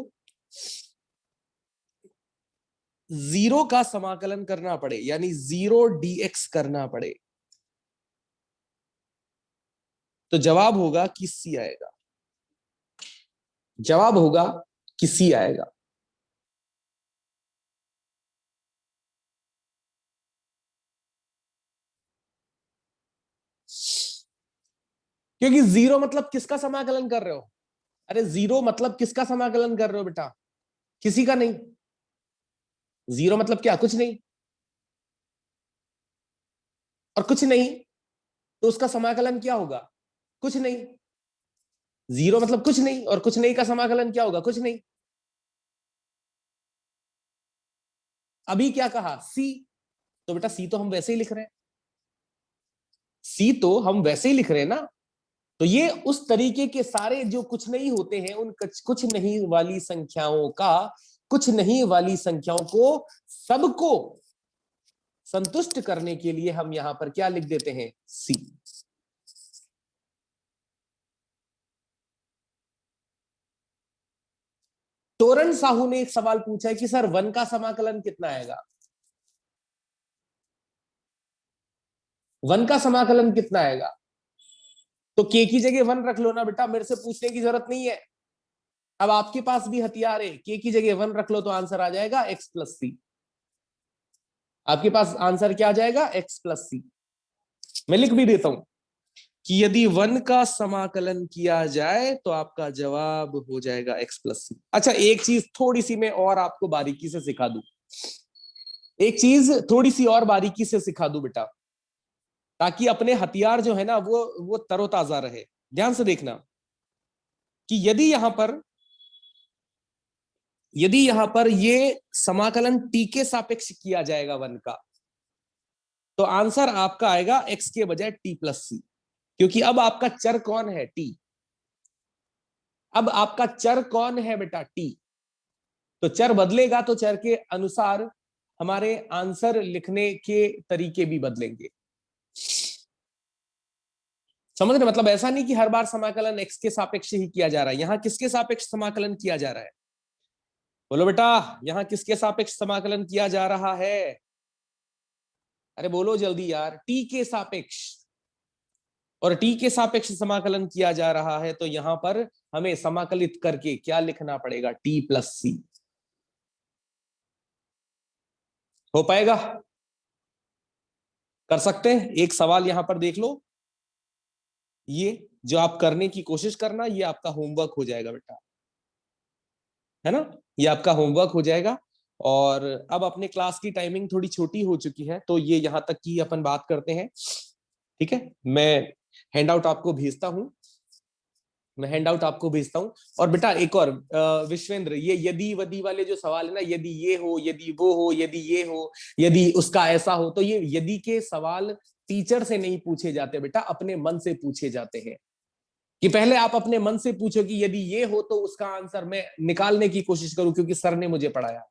S1: जीरो का समाकलन करना पड़े, यानी जीरो डीएक्स करना पड़े, तो जवाब होगा कि सी आएगा। जवाब होगा कि सी आएगा। क्योंकि जीरो मतलब किसका समाकलन कर रहे हो? अरे जीरो मतलब किसका समाकलन कर रहे हो बेटा? किसी का नहीं। जीरो मतलब क्या? कुछ नहीं। और कुछ नहीं तो उसका समाकलन क्या होगा? कुछ नहीं। जीरो मतलब कुछ नहीं, और कुछ नहीं का समाकलन क्या होगा? कुछ नहीं। अभी क्या कहा? सी। तो बेटा सी तो हम वैसे ही लिख रहे हैं, सी तो हम वैसे ही लिख रहे हैं ना। तो ये उस तरीके के सारे जो कुछ नहीं होते हैं, उन कुछ नहीं वाली संख्याओं का, कुछ नहीं वाली संख्याओं को सबको संतुष्ट करने के लिए हम यहां पर क्या लिख देते हैं? सी। तोरण साहू ने एक सवाल पूछा है कि सर वन का समाकलन कितना आएगा? वन का समाकलन कितना आएगा? तो के की जगह वन रख लो ना बेटा, मेरे से पूछने की जरूरत नहीं है। अब आपके पास भी हथियार है, के की जगह वन रख लो तो आंसर आ जाएगा एक्स प्लस सी। आपके पास आंसर क्या आ जाएगा? एक्स प्लस सी। मैं लिख भी देता हूं कि यदि वन का समाकलन किया जाए तो आपका जवाब हो जाएगा एक्स प्लस सी। अच्छा, एक चीज थोड़ी सी मैं और आपको बारीकी से सिखा दूं, एक चीज थोड़ी सी और बारीकी से सिखा दूं बेटा, ताकि अपने हथियार जो है ना वो तरोताजा रहे। ध्यान से देखना कि यदि यहां पर ये समाकलन टी के सापेक्ष किया जाएगा वन का, तो आंसर आपका आएगा एक्स के बजाय टी प्लस सी। क्योंकि अब आपका चर कौन है? टी। अब आपका चर कौन है बेटा? टी। तो चर बदलेगा तो चर के अनुसार हमारे आंसर लिखने के तरीके भी बदलेंगे। समझ रहे? मतलब ऐसा नहीं कि हर बार समाकलन एक्स के सापेक्ष ही किया जा रहा है। यहां किसके सापेक्ष समाकलन किया जा रहा है? बोलो बेटा, यहां किसके सापेक्ष समाकलन किया जा रहा है? अरे बोलो जल्दी यार, टी के सापेक्ष। और टी के सापेक्ष समाकलन किया जा रहा है तो यहां पर हमें समाकलित करके क्या लिखना पड़ेगा? टी प्लस सी। हो पाएगा? कर सकते हैं? एक सवाल यहां पर देख लो, ये जो आप करने की कोशिश करना, ये आपका होमवर्क हो जाएगा बेटा, है ना? ये आपका होमवर्क हो जाएगा। और अब अपने क्लास की टाइमिंग थोड़ी छोटी हो चुकी है, तो ये यहां तक की अपन बात करते हैं, ठीक है? मैं हैंडआउट आपको भेजता हूं, मैं हैंड आउट आपको भेजता हूँ। और बेटा एक और विश्वेंद्र, ये यदि वदि वाले जो सवाल है ना, यदि ये हो, यदि वो हो, यदि ये हो, यदि उसका ऐसा हो, तो ये यदि के सवाल टीचर से नहीं पूछे जाते बेटा, अपने मन से पूछे जाते हैं। कि पहले आप अपने मन से पूछो कि यदि ये हो तो उसका आंसर मैं निकालने की कोशिश करूं क्योंकि सर ने मुझे पढ़ाया।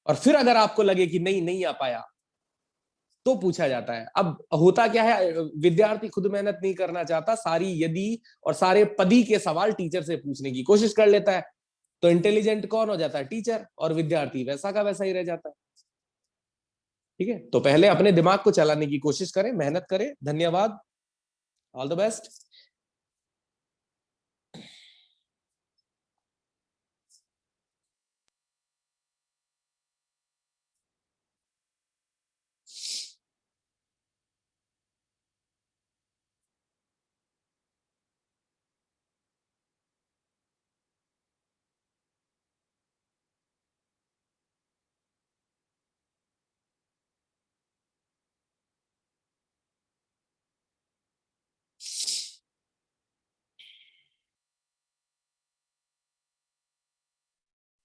S1: और फिर अगर आपको लगे कि नहीं नहीं आ पाया, तो पूछा जाता है। अब होता क्या है, विद्यार्थी खुद मेहनत नहीं करना चाहता, सारी यदि और सारे पदी के सवाल टीचर से पूछने की कोशिश कर लेता है। तो इंटेलिजेंट कौन हो जाता है? टीचर, और विद्यार्थी वैसा का वैसा ही रह जाता है। ठीक है, तो पहले अपने दिमाग को चलाने की कोशिश करें, मेहनत करें। धन्यवाद, all the best.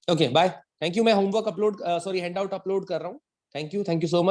S1: Okay bye, thank you. मैं homework upload, sorry handout upload कर रहा हूँ। Thank you so much.